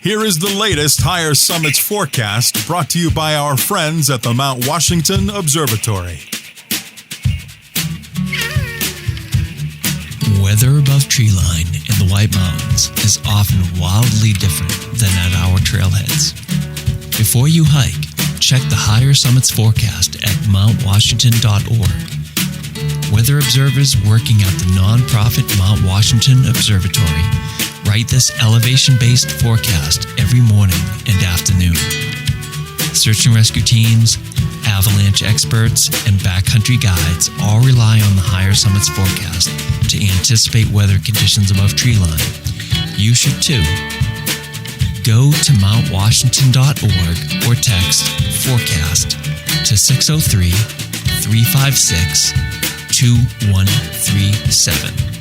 Here is the latest Higher Summits forecast brought to you by our friends at the Mount Washington Observatory. Weather above treeline in the White Mountains is often wildly different than at our trailheads. Before you hike, check the Higher Summits forecast at mountwashington.org. Weather observers working at the nonprofit Mount Washington Observatory write this elevation-based forecast every morning and afternoon. Search and rescue teams, avalanche experts, and backcountry guides all rely on the Higher Summits forecast to anticipate weather conditions above treeline. You should too. Go to mountwashington.org or text forecast to 603-356-2137.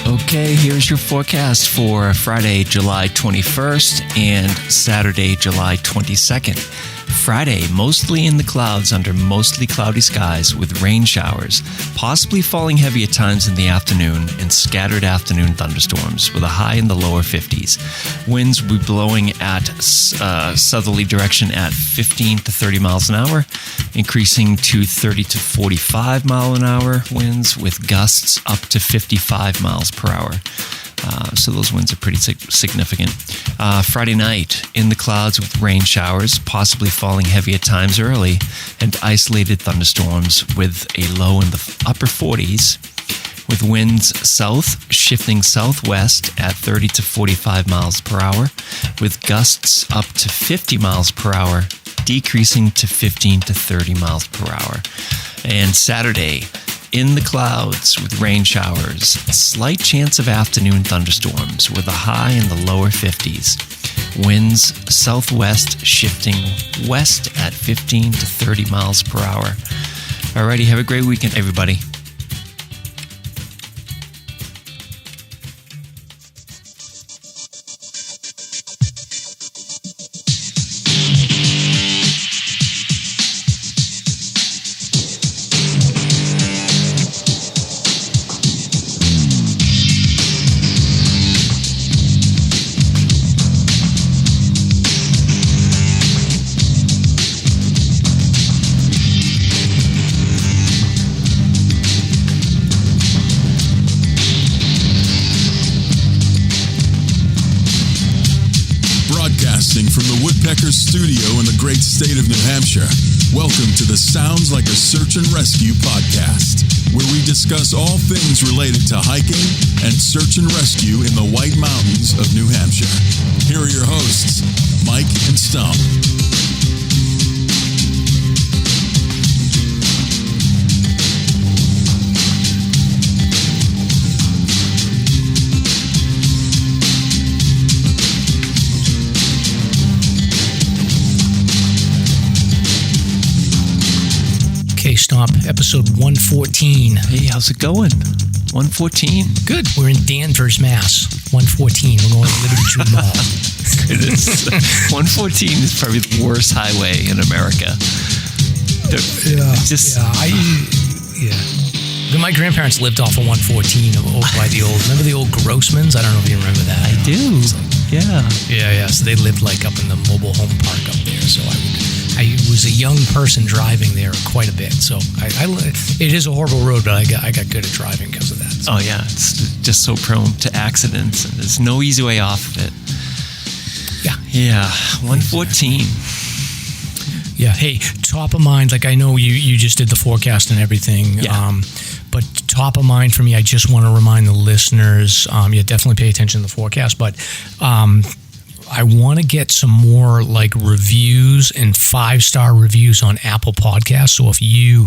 Okay, here's your forecast for Friday, July 21st and Saturday, July 22nd. Friday, mostly in the clouds under mostly cloudy skies with rain showers, possibly falling heavy at times in the afternoon, and scattered afternoon thunderstorms with a high in the lower 50s. Winds will be blowing at southerly direction at 15 to 30 miles an hour, increasing to 30 to 45 mile an hour winds with gusts up to 55 miles per hour. So those winds are pretty significant. Friday night, in the clouds with rain showers, possibly falling heavy at times early, and isolated thunderstorms with a low in the upper 40s, with winds south shifting southwest at 30 to 45 miles per hour, with gusts up to 50 miles per hour, decreasing to 15 to 30 miles per hour. And Saturday, in the clouds with rain showers, a slight chance of afternoon thunderstorms with a high in the lower 50s. Winds southwest shifting west at 15 to 30 miles per hour. Alrighty, have a great weekend, everybody. Broadcasting from the Woodpeckers studio in the great state of New Hampshire, welcome to the Sounds Like a Search and Rescue podcast, where we discuss all things related to hiking and search and rescue in the White Mountains of New Hampshire. Here are your hosts, Mike and Stump. Okay, Stomp, episode 114. Hey, how's it going? 114? Good. We're in Danvers, Mass. 114. We're going to Liberty Tree Mall. Goodness. 114 is probably the worst highway in America. My grandparents lived off of 114 over by the old, remember the old Grossmans? I don't know if you remember that. I do. Yeah. So they lived like up in the mobile home park up there. So I was a young person driving there quite a bit. So it is a horrible road, but I got good at driving because of that. So. Oh yeah, it's just so prone to accidents, and there's no easy way off of it. Yeah, 114. Yeah. Hey, top of mind, like I know you just did the forecast and everything. Yeah. But top of mind for me, I just want to remind the listeners, definitely pay attention to the forecast, but I want to get some more like reviews and 5-star reviews on Apple Podcasts. So if you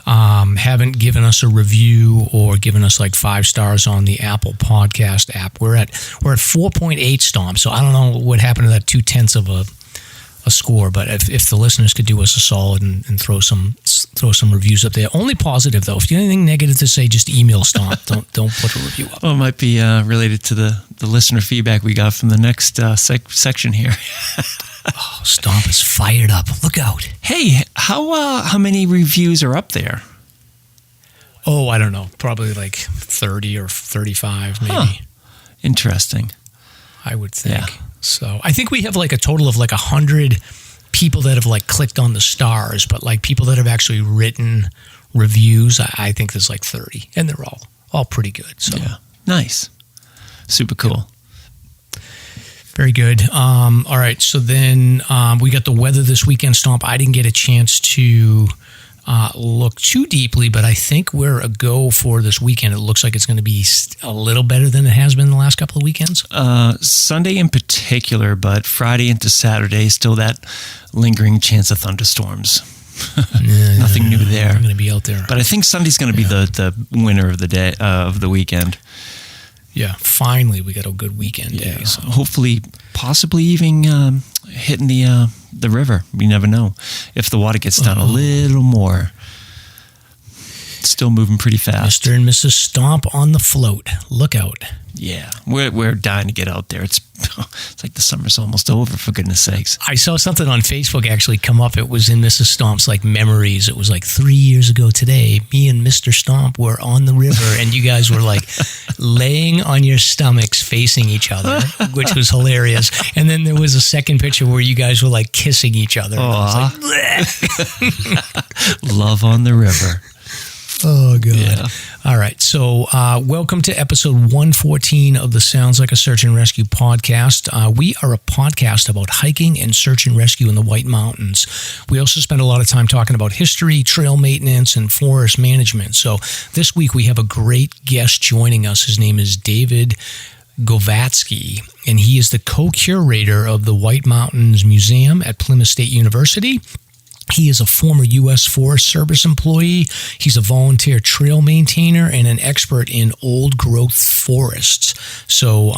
haven't given us a review or given us like 5 stars on the Apple Podcast app, we're at 4.8 Stomp. So I don't know what happened to that 0.2 of a score, but if the listeners could do us a solid and throw some reviews up there. Only positive though. If you have anything negative to say, just email Stomp. don't put a review up. Well, it might be related to the listener feedback we got from the next section here. Oh, Stomp is fired up. Look out. Hey, how many reviews are up there? Oh, I don't know. Probably like 30 or 35 maybe. Interesting. I would think. Yeah. So I think we have like a total of like 100 people that have like clicked on the stars, but like people that have actually written reviews, I think there's like 30, and they're all pretty good. So yeah, nice, super cool. Very good. All right, so then we got the weather this weekend, Stomp. I didn't get a chance to look too deeply, but I think we're a go for this weekend. It looks like it's going to be a little better than it has been the last couple of weekends. Sunday in particular, but Friday into Saturday, still that lingering chance of thunderstorms. Nothing new there. I'm going to be out there. But I think Sunday's going to be the winner of the day of the weekend. Yeah, finally we got a good weekend day. So. Hopefully, possibly even hitting the river. You never know. If the water gets down a little more. It's still moving pretty fast. Mr. and Mrs. Stomp on the float. Look out. Yeah, we're dying to get out there. It's like the summer's almost over, for goodness sakes. I saw something on Facebook actually come up. It was in Mrs. Stomp's like memories. It was like 3 years ago today, me and Mr. Stomp were on the river, and you guys were like laying on your stomachs facing each other, which was hilarious. And then there was a second picture where you guys were like kissing each other. And I was like, love on the river. Oh, God. Yeah. All right. So welcome to episode 114 of the Sounds Like a Search and Rescue podcast. We are a podcast about hiking and search and rescue in the White Mountains. We also spend a lot of time talking about history, trail maintenance, and forest management. So this week we have a great guest joining us. His name is David Govatski, and he is the co-curator of the White Mountains Museum at Plymouth State University. He is a former U.S. Forest Service employee. He's a volunteer trail maintainer and an expert in old-growth forests. So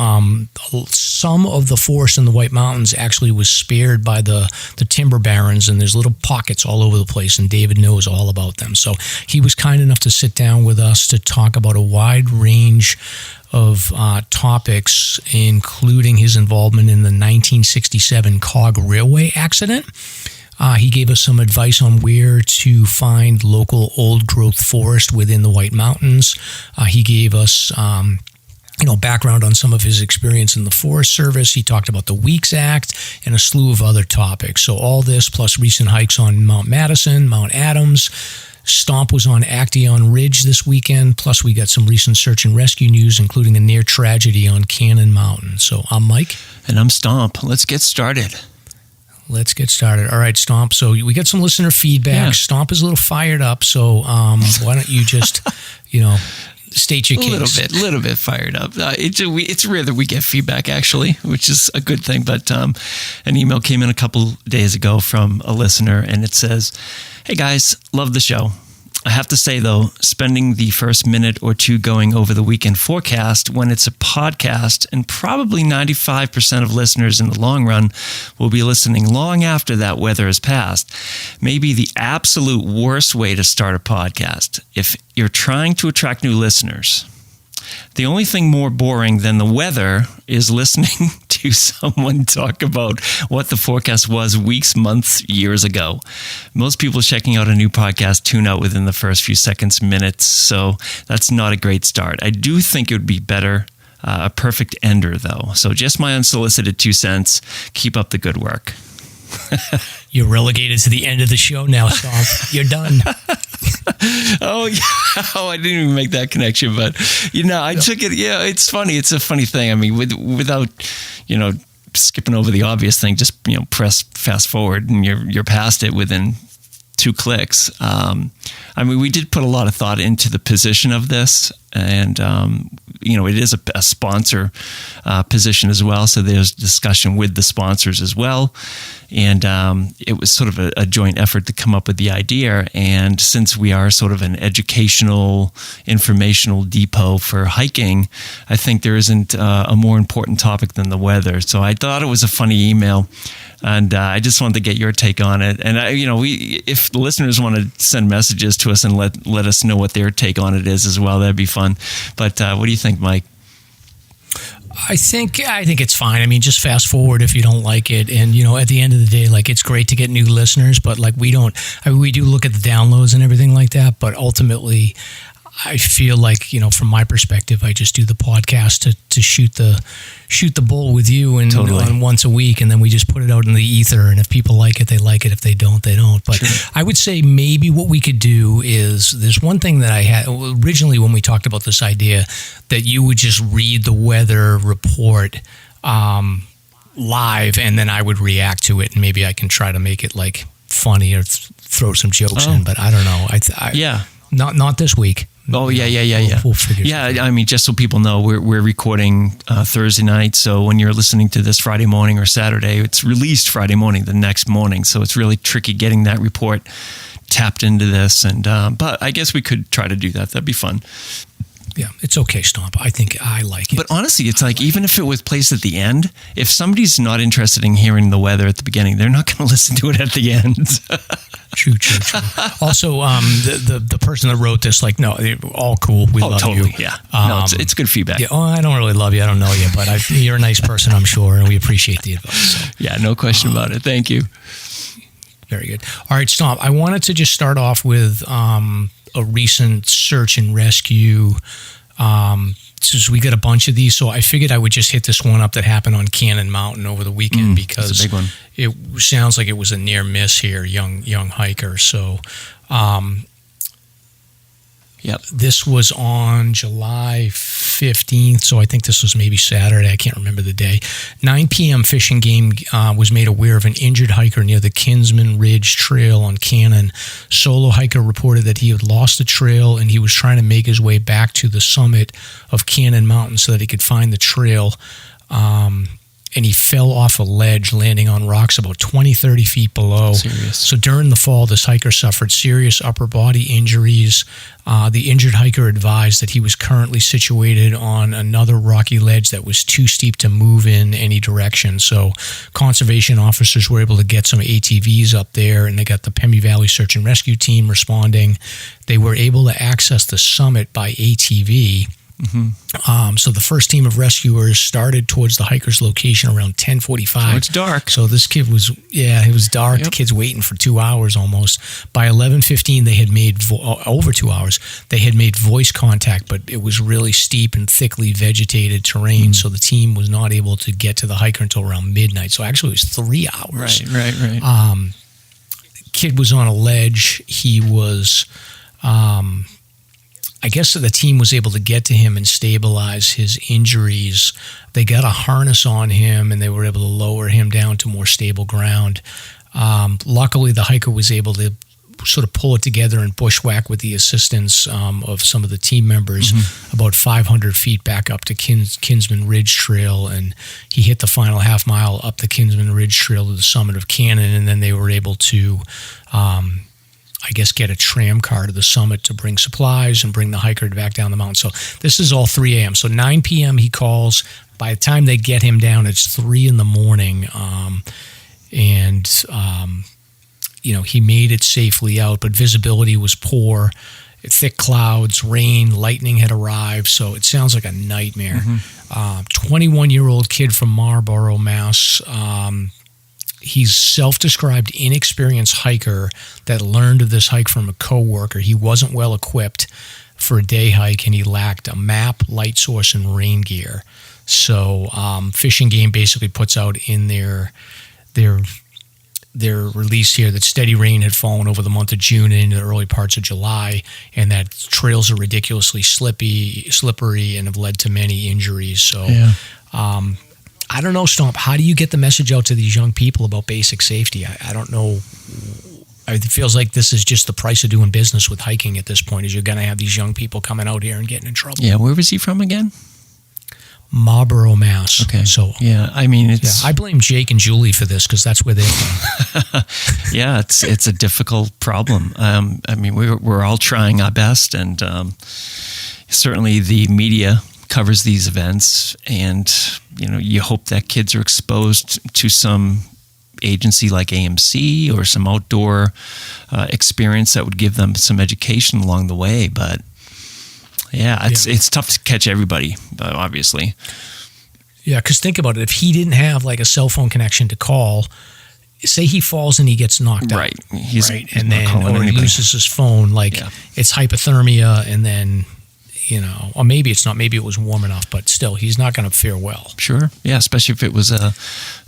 some of the forest in the White Mountains actually was spared by the timber barons, and there's little pockets all over the place, and David knows all about them. So he was kind enough to sit down with us to talk about a wide range of topics, including his involvement in the 1967 Cog Railway accident. He gave us some advice on where to find local old-growth forest within the White Mountains. He gave us background on some of his experience in the Forest Service. He talked about the Weeks Act and a slew of other topics. So all this, plus recent hikes on Mount Madison, Mount Adams. Stomp was on Acteon Ridge this weekend. Plus, we got some recent search and rescue news, including a near tragedy on Cannon Mountain. So I'm Mike. And I'm Stomp. Let's get started. Let's get started. All right, Stomp. So we got some listener feedback. Yeah. Stomp is a little fired up. So why don't you just, state your case? A little bit fired up. It's rare that we get feedback, actually, which is a good thing. But an email came in a couple days ago from a listener, and it says, "Hey guys, love the show. I have to say, though, spending the first minute or two going over the weekend forecast when it's a podcast, and probably 95% of listeners in the long run will be listening long after that weather has passed, may be the absolute worst way to start a podcast if you're trying to attract new listeners. The only thing more boring than the weather is listening to someone talk about what the forecast was weeks, months, years ago. Most people checking out a new podcast tune out within the first few seconds, minutes, so that's not a great start. I do think it would be better, a perfect ender, though. So just my unsolicited 2 cents. Keep up the good work." You're relegated to the end of the show now, Stomp. You're done. Oh, yeah. Oh, I didn't even make that connection, but I took it. Yeah, it's funny. It's a funny thing. I mean, without skipping over the obvious thing, just press fast forward and you're past it within 2 clicks. I mean, we did put a lot of thought into the position of this, and it is a sponsor position as well. So there's discussion with the sponsors as well. And it was sort of a joint effort to come up with the idea. And since we are sort of an educational, informational depot for hiking, I think there isn't a more important topic than the weather. So I thought it was a funny email. And I just wanted to get your take on it. And if the listeners want to send messages to us and let us know what their take on it is as well, that'd be fun. But what do you think, Mike? I think it's fine. I mean, just fast forward if you don't like it. And, at the end of the day, like, it's great to get new listeners, but like we do look at the downloads and everything like that. But ultimately, I feel like, from my perspective, I just do the podcast to shoot the bull with you and on once a week, and then we just put it out in the ether. And if people like it, they like it. If they don't, they don't. But sure. I would say maybe what we could do is, there's one thing that I had originally when we talked about this idea, that you would just read the weather report live, and then I would react to it, and maybe I can try to make it like funny or throw some jokes in. But I don't know. Not this week. Oh, yeah. We'll figure it out. I mean, just so people know, we're recording Thursday night. So when you're listening to this Friday morning or Saturday, it's released Friday morning, the next morning. So it's really tricky getting that report tapped into this. And but I guess we could try to do that. That'd be fun. Yeah, it's okay, Stomp. I think I like it. But honestly, it's like, even if it was placed at the end, if somebody's not interested in hearing the weather at the beginning, they're not going to listen to it at the end. True. Also, the person that wrote this, like, no, all cool. We love totally, you. Yeah. No, it's good feedback. Yeah, I don't really love you. I don't know you, but you're a nice person, I'm sure, and we appreciate the advice. So. Yeah, no question about it. Thank you. Very good. All right, Stomp. I wanted to just start off with a recent search and rescue. Since we got a bunch of these, so I figured I would just hit this one up that happened on Cannon Mountain over the weekend, because that's a big one. It sounds like it was a near miss here, young hiker. So, this was on July 15th, so I think this was maybe Saturday. I can't remember the day. 9 p.m. Fish and Game was made aware of an injured hiker near the Kinsman Ridge Trail on Cannon. Solo hiker reported that he had lost the trail, and he was trying to make his way back to the summit of Cannon Mountain so that he could find the trail. And he fell off a ledge, landing on rocks about 20-30 feet below. Serious. So during the fall, this hiker suffered serious upper body injuries. The injured hiker advised that he was currently situated on another rocky ledge that was too steep to move in any direction. So conservation officers were able to get some ATVs up there, and they got the Pemmy Valley Search and Rescue Team responding. They were able to access the summit by ATV. Mm-hmm. So the first team of rescuers started towards the hiker's location around 10:45. Oh, it's dark. So this kid was, it was dark. Yep. The kid's waiting for 2 hours almost. By 11:15, they had made over 2 hours. They had made voice contact, but it was really steep and thickly vegetated terrain. So the team was not able to get to the hiker until around midnight. So actually, it was 3 hours. Right. Kid was on a ledge. He was. I guess the team was able to get to him and stabilize his injuries. They got a harness on him, and they were able to lower him down to more stable ground. Luckily, the hiker was able to sort of pull it together and bushwhack with the assistance of some of the team members about 500 feet back up to Kinsman Ridge Trail, and he hit the final half mile up the Kinsman Ridge Trail to the summit of Cannon, and then they were able to get a tram car to the summit to bring supplies and bring the hiker back down the mountain. So this is all 3 a.m. So 9 p.m. he calls. By the time they get him down, it's 3 in the morning. He made it safely out, but visibility was poor. Thick clouds, rain, lightning had arrived. So it sounds like a nightmare. 21-year-old kid from Marlborough, Mass. He's self-described inexperienced hiker that learned of this hike from a coworker. He wasn't well equipped for a day hike, and he lacked a map, light source, and rain gear. So Fish and Game basically puts out in their release here that steady rain had fallen over the month of June and into the early parts of July, and that trails are ridiculously slippery and have led to many injuries. So I don't know, Stomp, how do you get the message out to these young people about basic safety? I don't know. It feels like this is just the price of doing business with hiking at this point, is you're going to have these young people coming out here and getting in trouble. Yeah, where was he from again? Marlborough, Mass. Okay. So I mean, it's. I blame Jake and Julie for this because that's where they're from. Yeah, it's a difficult problem. I mean, we're all trying our best, and certainly the media covers these events, and you hope that kids are exposed to some agency like AMC or some outdoor experience that would give them some education along the way. But it's tough to catch everybody, obviously. Yeah, because think about it. If he didn't have like a cell phone connection to call, say he falls and he gets knocked out. Right. He's and then, or he loses his phone, it's hypothermia, and then, or maybe it's not, maybe it was warm enough, but still, he's not going to fare well. Sure. Yeah, especially if it was a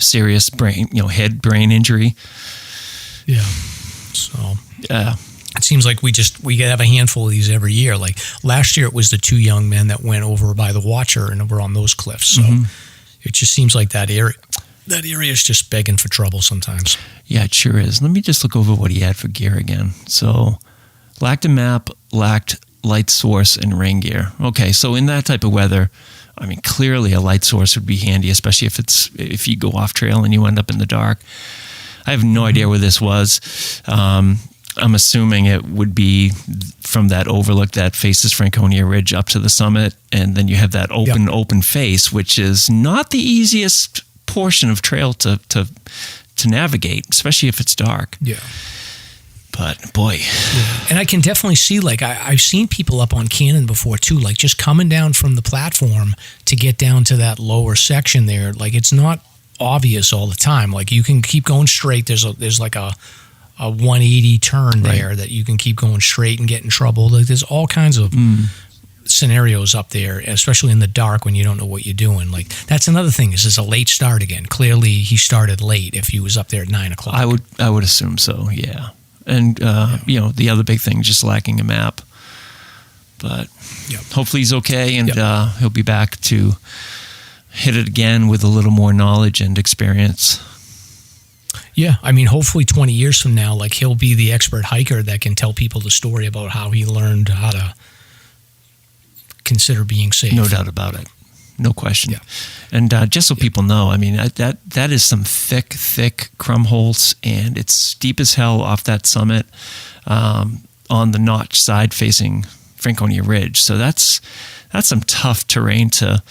serious head-brain injury. Yeah. So. Yeah. It seems like we have a handful of these every year. Like last year, it was the two young men that went over by the Watcher and were on those cliffs. So it just seems like that area is just begging for trouble sometimes. Yeah, it sure is. Let me just look over what he had for gear again. So lacked a map, lacked light source, and rain gear. Okay, so in that type of weather, I mean, clearly a light source would be handy, especially if you go off trail and you end up in the dark. I have no idea where this was. I'm assuming it would be from that overlook that faces Franconia Ridge up to the summit, and then you have that open face, which is not the easiest portion of trail to navigate, especially if it's dark. Yeah. But boy. Yeah. And I can definitely see, like, I've seen people up on Cannon before too, like just coming down from the platform to get down to that lower section there. Like, it's not obvious all the time. Like, you can keep going straight. There's like a 180 turn there that you can keep going straight and get in trouble. Like, there's all kinds of scenarios up there, especially in the dark when you don't know what you're doing. Like, that's another thing, is it's a late start again. Clearly he started late if he was up there at 9 o'clock. I would assume so, yeah. And the other big thing, just lacking a map. But hopefully he's okay, and he'll be back to hit it again with a little more knowledge and experience. Yeah, I mean, hopefully 20 years from now, like, he'll be the expert hiker that can tell people the story about how he learned how to consider being safe. No doubt about it. No question. Yeah. And just so people know, I mean, that is some thick crumb holes, and it's steep as hell off that summit on the notch side facing Franconia Ridge. So that's some tough terrain to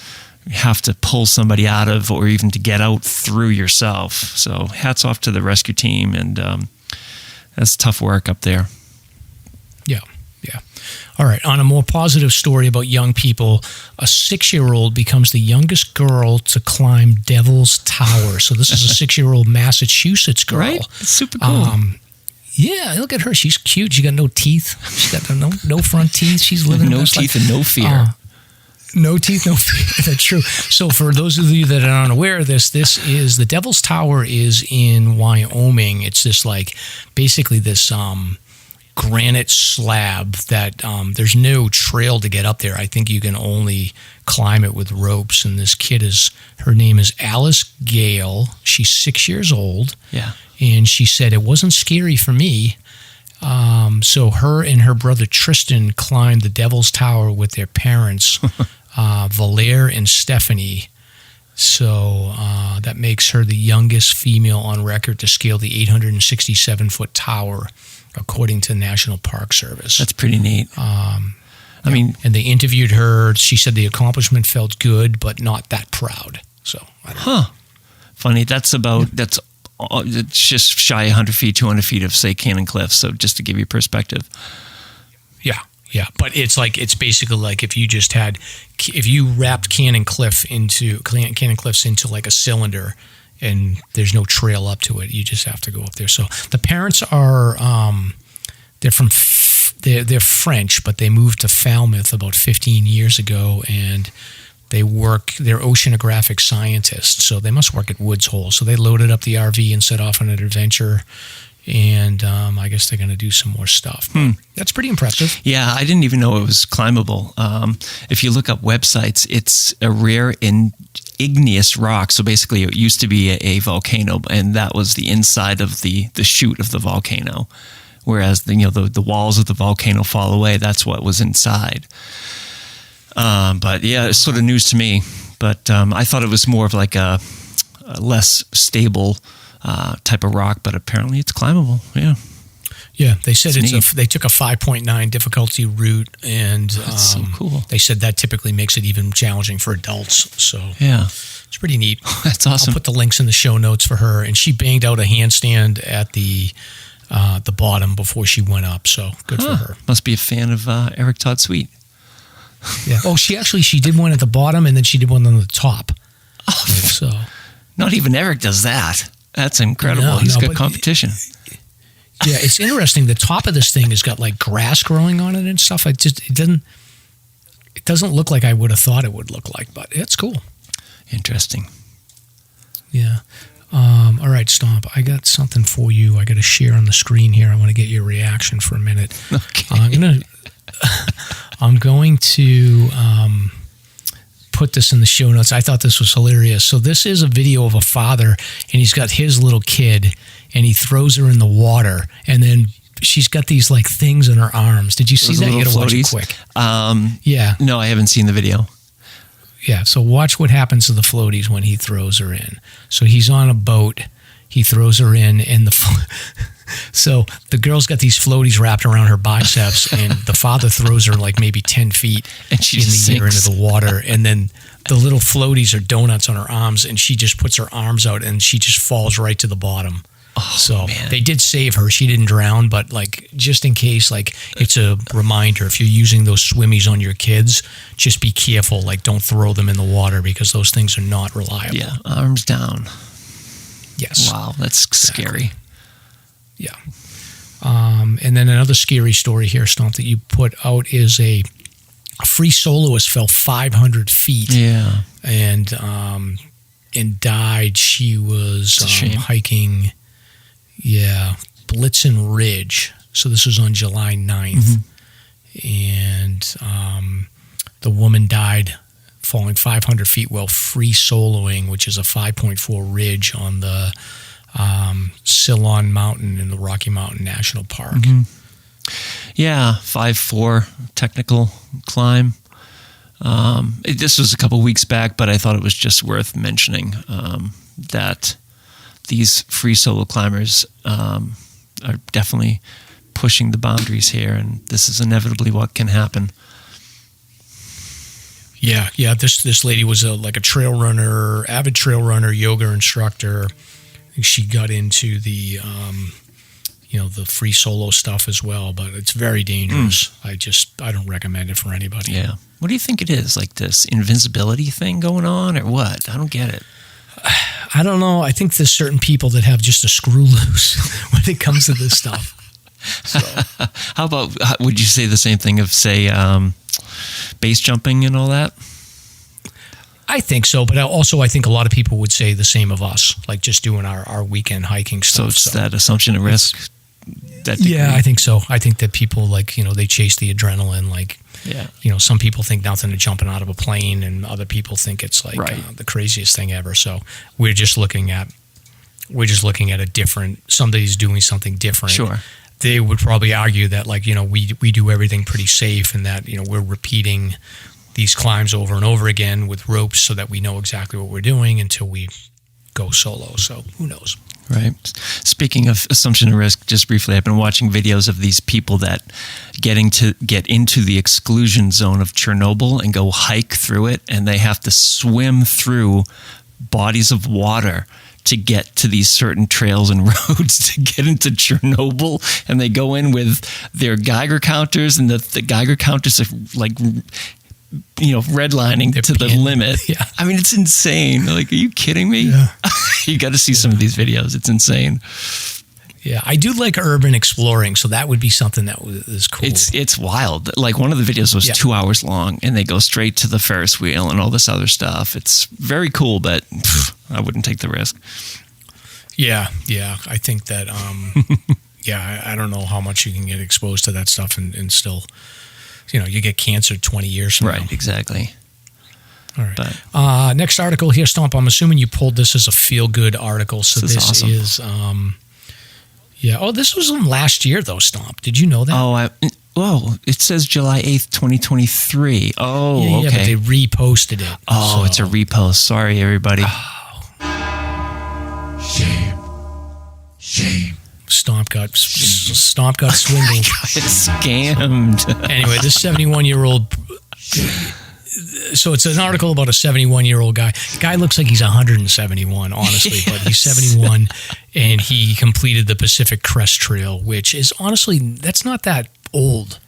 have to pull somebody out of, or even to get out through yourself. So hats off to the rescue team, and that's tough work up there. Yeah. All right, on a more positive story about young people, a 6-year-old becomes the youngest girl to climb Devil's Tower. So this is a 6-year-old Massachusetts girl. Right? It's super cool. Yeah, look at her. She's cute. She got no teeth. She's got no front teeth. She's living no teeth and no fear. No teeth, no fear. That's true. So for those of you that are unaware of this is the Devil's Tower is in Wyoming. It's this, like, basically this granite slab that there's no trail to get up there. I think you can only climb it with ropes. And this kid her name is Alice Gale. She's 6 years old. Yeah. And she said, it wasn't scary for me. So her and her brother Tristan climbed the Devil's Tower with their parents, Valere and Stephanie. So that makes her the youngest female on record to scale the 867-foot tower, according to the National Park Service. That's pretty neat. I mean, and they interviewed her. She said the accomplishment felt good, but not that proud. So, I don't know. Funny. That's it's just shy 100 feet, 200 feet of, say, Cannon Cliffs. So just to give you perspective. Yeah. But it's basically like if you wrapped Cannon Cliffs into like a cylinder, and there's no trail up to it. You just have to go up there. So the parents are, they're French, but they moved to Falmouth about 15 years ago, and they're oceanographic scientists. So they must work at Woods Hole. So they loaded up the RV and set off on an adventure, and I guess they're going to do some more stuff. That's pretty impressive. Yeah, I didn't even know it was climbable. If you look up websites, it's a rare igneous rock. So basically it used to be a volcano, and that was the inside of the chute of the volcano. Whereas the walls of the volcano fall away, that's what was inside. But yeah, it's sort of news to me. But I thought it was more of like a less stable type of rock, but apparently it's climbable. Yeah, they said they took a 5.9 difficulty route, and that's so cool. They said that typically makes it even challenging for adults. So yeah, it's pretty neat. That's awesome. I'll put the links in the show notes for her, and she banged out a handstand at the bottom before she went up. So good for her. Must be a fan of Eric Todd Sweet. Yeah. Oh, she did one at the bottom, and then she did one on the top. Oh, so not even Eric does that. That's incredible. He's got competition. Yeah, it's interesting. The top of this thing has got like grass growing on it and stuff. It doesn't look like I would have thought it would look like, but it's cool. Interesting. Yeah. All right, Stomp. I got something for you. I got to share on the screen here. I want to get your reaction for a minute. Okay. I'm going to put this in the show notes. I thought this was hilarious. So this is a video of a father, and he's got his little kid, and he throws her in the water, and then she's got these like things in her arms. Did you see that? You got to watch it quick. Yeah. No, I haven't seen the video. Yeah, so watch what happens to the floaties when he throws her in. So he's on a boat, he throws her in, and so the girl's got these floaties wrapped around her biceps, and the father throws her like maybe 10 feet and she in the sinks air into the water, and then the little floaties are donuts on her arms, and she just puts her arms out, and she just falls right to the bottom. Oh, so man. They did save her. She didn't drown, but like just in case, like it's a reminder, if you're using those swimmies on your kids, just be careful. Like don't throw them in the water because those things are not reliable. Yeah, arms down. Yes. Wow, that's scary. Yeah. And then another scary story here, Stomp, that you put out is a free soloist fell 500 feet. Yeah. And died. She was hiking. Yeah, Blitzen Ridge. So this was on July 9th. Mm-hmm. And the woman died falling 500 feet while free soloing, which is a 5.4 ridge on the Ceylon Mountain in the Rocky Mountain National Park. Mm-hmm. Yeah, 5.4 technical climb. This was a couple weeks back, but I thought it was just worth mentioning that these free solo climbers are definitely pushing the boundaries here, and this is inevitably what can happen. Yeah. This lady was like a trail runner, avid trail runner, yoga instructor. She got into the the free solo stuff as well, but it's very dangerous. I don't recommend it for anybody. Yeah. What do you think it is? Like this invincibility thing going on, or what? I don't get it. I don't know. I think there's certain people that have just a screw loose when it comes to this stuff. So. How about, would you say the same thing of, say, base jumping and all that? I think so, but also I think a lot of people would say the same of us, like just doing our weekend hiking stuff. So it's that assumption of risk? Yeah, I think so. I think that people they chase the adrenaline. Like, some people think nothing of jumping out of a plane, and other people think it's like the craziest thing ever. So we're just looking at a different. Somebody's doing something different. Sure. They would probably argue that we do everything pretty safe, and that we're repeating these climbs over and over again with ropes so that we know exactly what we're doing until we go solo. So who knows? Right. Speaking of assumption of risk, just briefly, I've been watching videos of these people that get into the exclusion zone of Chernobyl and go hike through it, and they have to swim through bodies of water to get to these certain trails and roads to get into Chernobyl, and they go in with their Geiger counters, and the Geiger counters are like redlining to the limit. Yeah. I mean, it's insane. Like, are you kidding me? Yeah. You got to see some of these videos. It's insane. Yeah, I do like urban exploring, so that would be something that is cool. It's wild. Like, one of the videos was 2 hours long, and they go straight to the Ferris wheel and all this other stuff. It's very cool, but I wouldn't take the risk. Yeah. I think that, I don't know how much you can get exposed to that stuff and still, you get cancer 20 years from now. Right, exactly. All right. Next article here, Stomp. I'm assuming you pulled this as a feel-good article. So this awesome. is this was from last year, though, Stomp. Did you know that? It says July 8th, 2023. Oh, yeah, okay. But they reposted it. Oh, it's a repost. Sorry, everybody. Shame. Stomp got swindled. It's scammed. Anyway, this 71-year-old. So it's an article about a 71-year-old guy. The guy looks like he's 171, honestly, but he's 71, and he completed the Pacific Crest Trail, which is honestly, that's not that old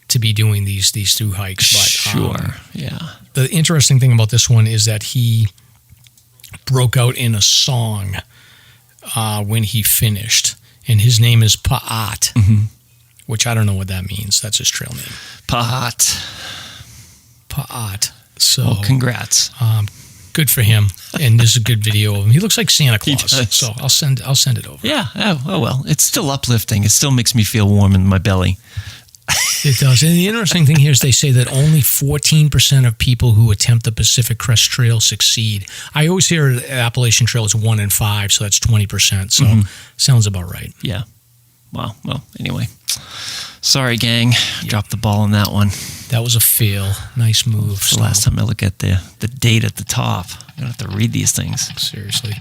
to be doing these through hikes. But, sure, yeah. The interesting thing about this one is that he broke out in a song when he finished, and his name is Pa'at, which I don't know what that means. That's his trail name. Pa'at. So, well, congrats. Good for him. And there's a good video of him. He looks like Santa He Claus. does. So I'll send it over. Yeah. Oh, well, it's still uplifting. It still makes me feel warm in my belly. It does. And the interesting thing here is they say that only 14% of people who attempt the Pacific Crest Trail succeed. I always hear the Appalachian Trail is 1 in 5, so that's 20%. So sounds about right. Yeah. Wow. Well, anyway. Sorry, gang. Dropped the ball on that one. That was a fail. Nice move. It's the last time I look at the date at the top. I'm going to have to read these things. Seriously.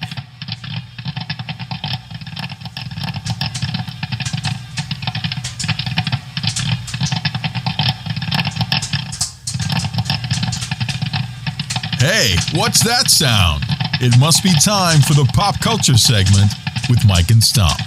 Hey, what's that sound? It must be time for the pop culture segment with Mike and Stomp.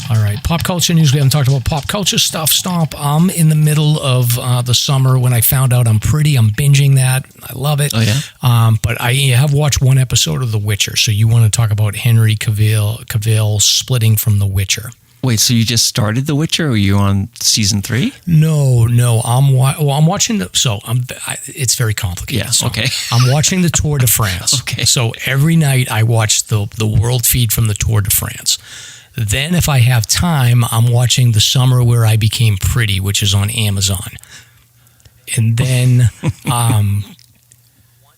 All right, pop culture news. We haven't talked about pop culture stuff. Stomp. I'm in the middle of the summer when I found out I'm pretty. I'm binging that. I love it. Oh, yeah? But I have watched one episode of The Witcher. So you want to talk about Henry Cavill splitting from The Witcher. Wait, so you just started The Witcher, or are you on season 3? No. I'm watching it's very complicated. Yeah, So okay. I'm watching the Tour de France. Okay. So every night I watch the world feed from the Tour de France. Then if I have time, I'm watching The Summer Where I Became Pretty, which is on Amazon. And then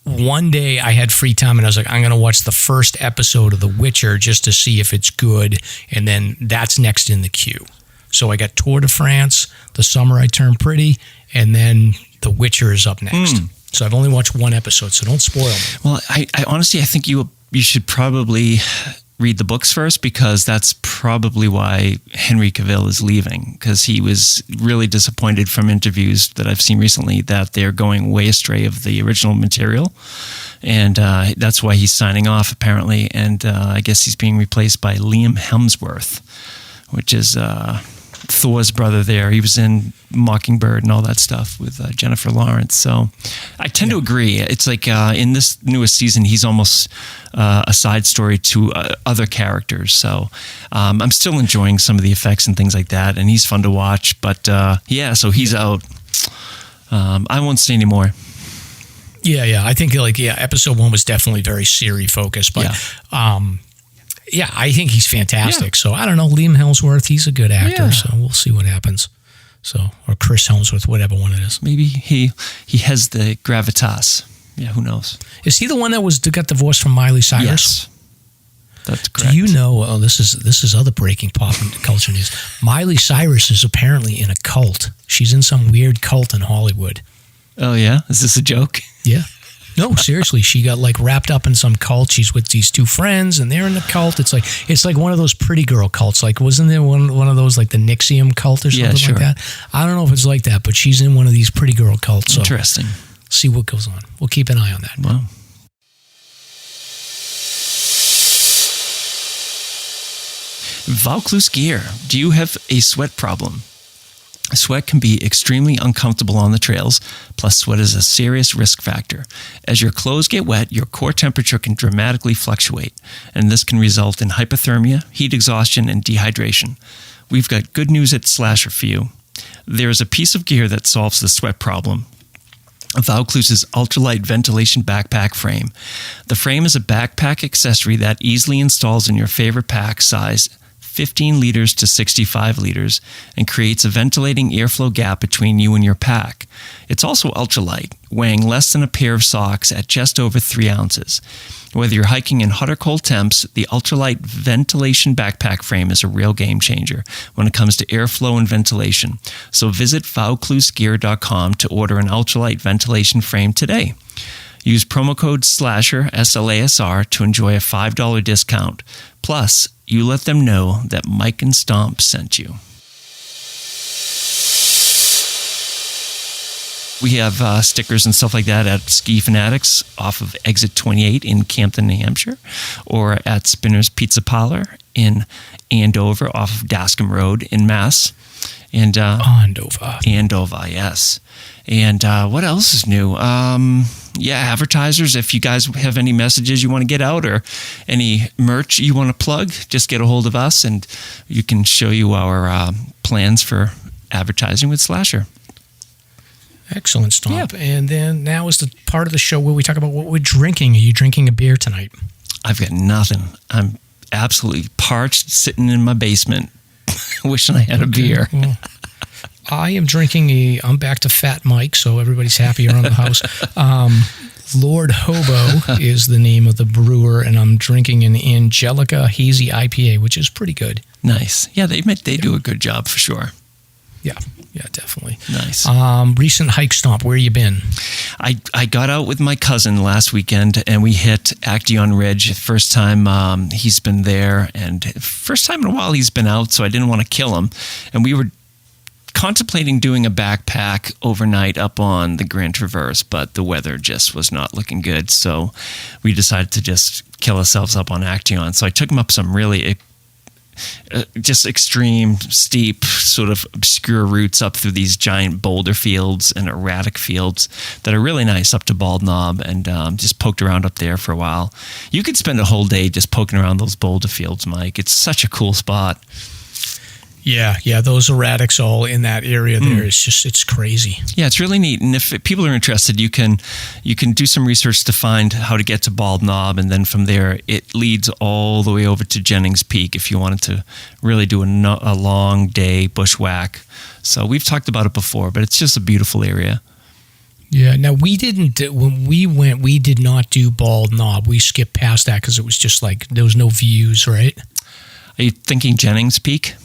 one day I had free time and I was like, I'm going to watch the first episode of The Witcher just to see if it's good. And then that's next in the queue. So I got Tour de France, The Summer I Turned Pretty, and then The Witcher is up next. So I've only watched one episode, so don't spoil me. Well, I honestly, I think you should probably read the books first, because that's probably why Henry Cavill is leaving, because he was really disappointed from interviews that I've seen recently that they're going way astray of the original material. And that's why he's signing off, apparently. And I guess he's being replaced by Liam Hemsworth, which is Thor's brother there. He was in Mockingbird and all that stuff with Jennifer Lawrence. So I tend to agree. It's like in this newest season, he's almost a side story to other characters. So I'm still enjoying some of the effects and things like that, and he's fun to watch. But so he's out. I won't say any more. Yeah. I think episode 1 was definitely very Siri focused, but I think he's fantastic. Yeah. So I don't know, Liam Hemsworth, he's a good actor, so we'll see what happens. So, or Chris Hemsworth, whatever one it is. Maybe he has the gravitas. Yeah, who knows? Is he the one that got divorced from Miley Cyrus? Yes, that's correct. Do you know? Oh, this is other breaking pop culture news. Miley Cyrus is apparently in a cult. She's in some weird cult in Hollywood. Oh yeah, is this a joke? Yeah. No, seriously, she got wrapped up in some cult. She's with these two friends, and they're in the cult. It's like one of those pretty girl cults. Like, wasn't there one of those like the Nixium cult or something like that? I don't know if it's like that, but she's in one of these pretty girl cults. So interesting. See what goes on. We'll keep an eye on that. Wow. Vaucluse gear. Do you have a sweat problem? Sweat can be extremely uncomfortable on the trails, plus sweat is a serious risk factor. As your clothes get wet, your core temperature can dramatically fluctuate, and this can result in hypothermia, heat exhaustion, and dehydration. We've got good news at SLASR for you. There is a piece of gear that solves the sweat problem. Vaucluse's ultralight ventilation backpack frame. The frame is a backpack accessory that easily installs in your favorite pack size, 15 liters to 65 liters, and creates a ventilating airflow gap between you and your pack. It's also ultralight, weighing less than a pair of socks at just over 3 ounces. Whether you're hiking in hot or cold temps, the ultralight ventilation backpack frame is a real game changer when it comes to airflow and ventilation. So visit vauclusegear.com to order an ultralight ventilation frame today. Use promo code SLASR, SLASR, to enjoy a $5 discount. Plus, you let them know that Mike and Stomp sent you. We have stickers and stuff like that at Ski Fanatics off of Exit 28 in Campton, New Hampshire, or at Spinner's Pizza Parlor in Andover off of Dascombe Road in Mass. And Andover, yes. And what else is new? Advertisers, if you guys have any messages you want to get out or any merch you want to plug, just get a hold of us and you can show you our plans for advertising with SLASR. Excellent, Stomp. Yeah. And then now is the part of the show where we talk about what we're drinking. Are you drinking a beer tonight? I've got nothing. I'm absolutely parched, sitting in my basement, wishing I had a beer. Well, I am drinking I'm back to Fat Mike, so everybody's happy around the house. Lord Hobo is the name of the brewer, and I'm drinking an Angelica Hazy IPA, which is pretty good. Nice. Yeah, they do a good job for sure. Yeah, definitely. Nice. Recent hike, Stomp, where you been? I got out with my cousin last weekend, and we hit Acteon Ridge. First time he's been there, and first time in a while he's been out, so I didn't want to kill him. And we were contemplating doing a backpack overnight up on the Grand Traverse, but the weather just was not looking good, so we decided to just kill ourselves up on Acteon. So I took him up some really just extreme, steep, sort of obscure routes up through these giant boulder fields and erratic fields that are really nice up to Bald Knob, and just poked around up there for a while. You could spend a whole day just poking around those boulder fields, Mike. It's such a cool spot. Yeah, those erratics all in that area there. It's crazy. Yeah, it's really neat. And if people are interested, you can do some research to find how to get to Bald Knob, and then from there it leads all the way over to Jennings Peak if you wanted to really do a long day bushwhack. So we've talked about it before, but it's just a beautiful area. Yeah. Now when we went, we did not do Bald Knob. We skipped past that because it was just like there was no views, right? Are you thinking Jennings Peak?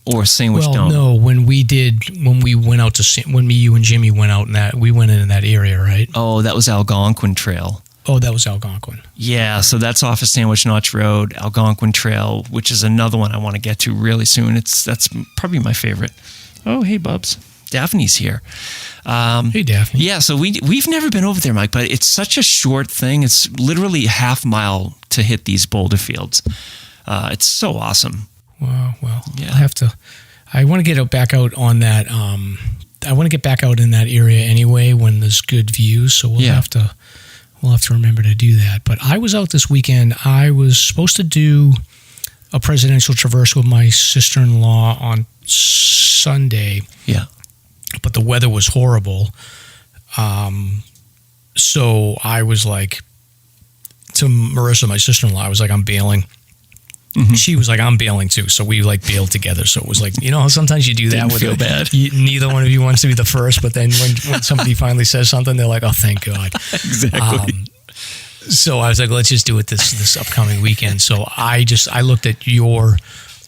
Or Sandwich Dome? No, when me, you, and Jimmy went out we went in that area, right? Oh, that was Algonquin Trail. Oh, that was Algonquin. Yeah, so that's off of Sandwich Notch Road, Algonquin Trail, which is another one I want to get to really soon. That's probably my favorite. Oh, hey, Bubs. Daphne's here. Hey, Daphne. Yeah, so we've never been over there, Mike, but it's such a short thing. It's literally a half mile to hit these boulder fields. It's so awesome. Well, yeah. I want to get back out on that. I want to get back out in that area anyway when there's good views. So we'll have to remember to do that. But I was out this weekend. I was supposed to do a presidential traverse with my sister-in-law on Sunday. Yeah. But the weather was horrible. So I was like, to Marissa, my sister-in-law, I was like, I'm bailing. Mm-hmm. She was like, I'm bailing too. So we like bailed together. So it was like, how sometimes you do that. Didn't feel bad. Neither one of you wants to be the first, but then when somebody finally says something, they're like, oh, thank God. Exactly. So I was like, let's just do it this upcoming weekend. So I looked at your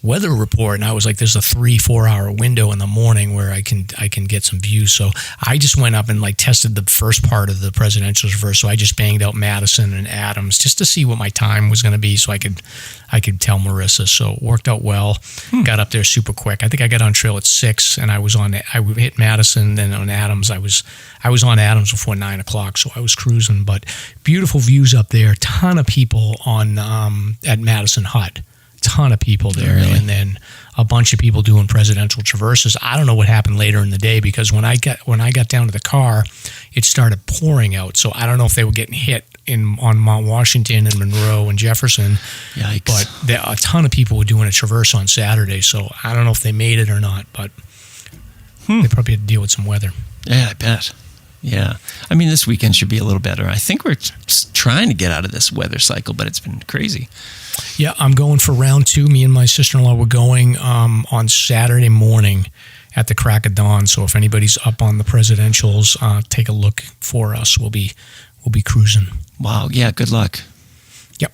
weather report and I was like, there's a 3-4 hour window in the morning where I can get some views. So I just went up and like tested the first part of the presidential traverse. So I just banged out Madison and Adams just to see what my time was going to be, so I could tell Marissa. So it worked out well. Got up there super quick. I think I got on trail at 6 and I hit Madison. Then on Adams, I was on Adams before 9 o'clock. So I was cruising, but beautiful views up there. Ton of people on at Madison Hut. Ton of people there, really? And then a bunch of people doing presidential traverses. I don't know what happened later in the day because when I got down to the car, it started pouring out. So I don't know if they were getting hit on Mount Washington and Monroe and Jefferson. Yikes. But a ton of people were doing a traverse on Saturday. So I don't know if they made it or not, but they probably had to deal with some weather. Yeah, I bet. Yeah. I mean, this weekend should be a little better. I think we're trying to get out of this weather cycle, but it's been crazy. Yeah, I'm going for round 2. Me and my sister-in-law were going on Saturday morning at the crack of dawn. So if anybody's up on the presidentials, take a look for us. We'll be cruising. Wow. Yeah. Good luck. Yep.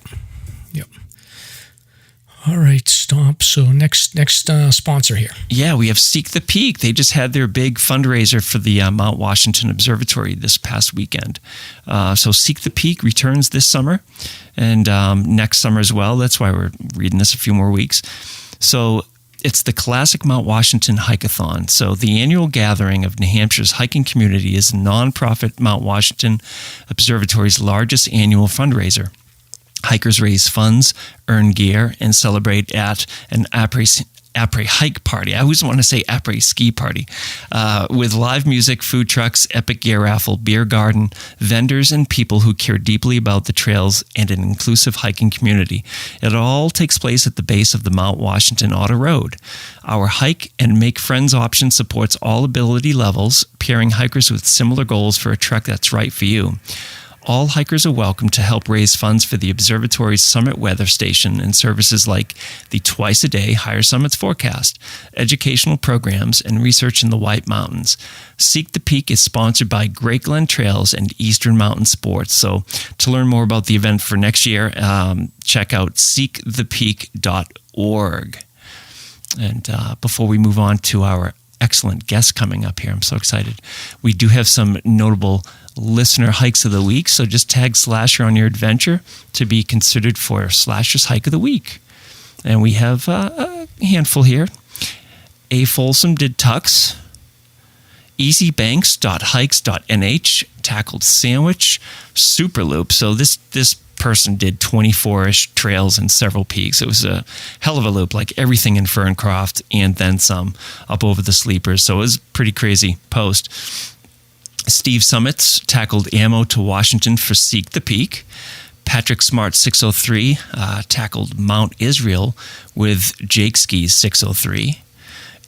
All right, Stomp. So next sponsor here. Yeah, we have Seek the Peak. They just had their big fundraiser for the Mount Washington Observatory this past weekend. So Seek the Peak returns this summer and next summer as well. That's why we're reading this a few more weeks. So it's the classic Mount Washington Hike-a-thon. So the annual gathering of New Hampshire's hiking community is nonprofit Mount Washington Observatory's largest annual fundraiser. Hikers raise funds, earn gear, and celebrate at an après hike party. I always want to say après ski party, with live music, food trucks, epic gear raffle, beer garden, vendors, and people who care deeply about the trails and an inclusive hiking community. It all takes place at the base of the Mount Washington Auto Road. Our Hike and Make Friends option supports all ability levels, pairing hikers with similar goals for a trek that's right for you. All hikers are welcome to help raise funds for the observatory's summit weather station and services like the twice-a-day Higher Summits forecast, educational programs, and research in the White Mountains. Seek the Peak is sponsored by Great Glen Trails and Eastern Mountain Sports. So to learn more about the event for next year, check out seekthepeak.org. And before we move on to our excellent guest coming up here, I'm so excited. We do have some notable listener hikes of the week, so just tag Slasher on your adventure to be considered for Slasher's Hike of the Week. And we have a handful here. A. Folsom did Tux. easybanks.hikes.nh tackled Sandwich Superloop. So this person did 24-ish trails and several peaks. It was a hell of a loop, like everything in Ferncroft and then some up over the Sleepers. So it was a pretty crazy post. Steve Summits tackled Ammo to Washington for Seek the Peak. Patrick Smart 603 tackled Mount Israel with Jake Ski's 603.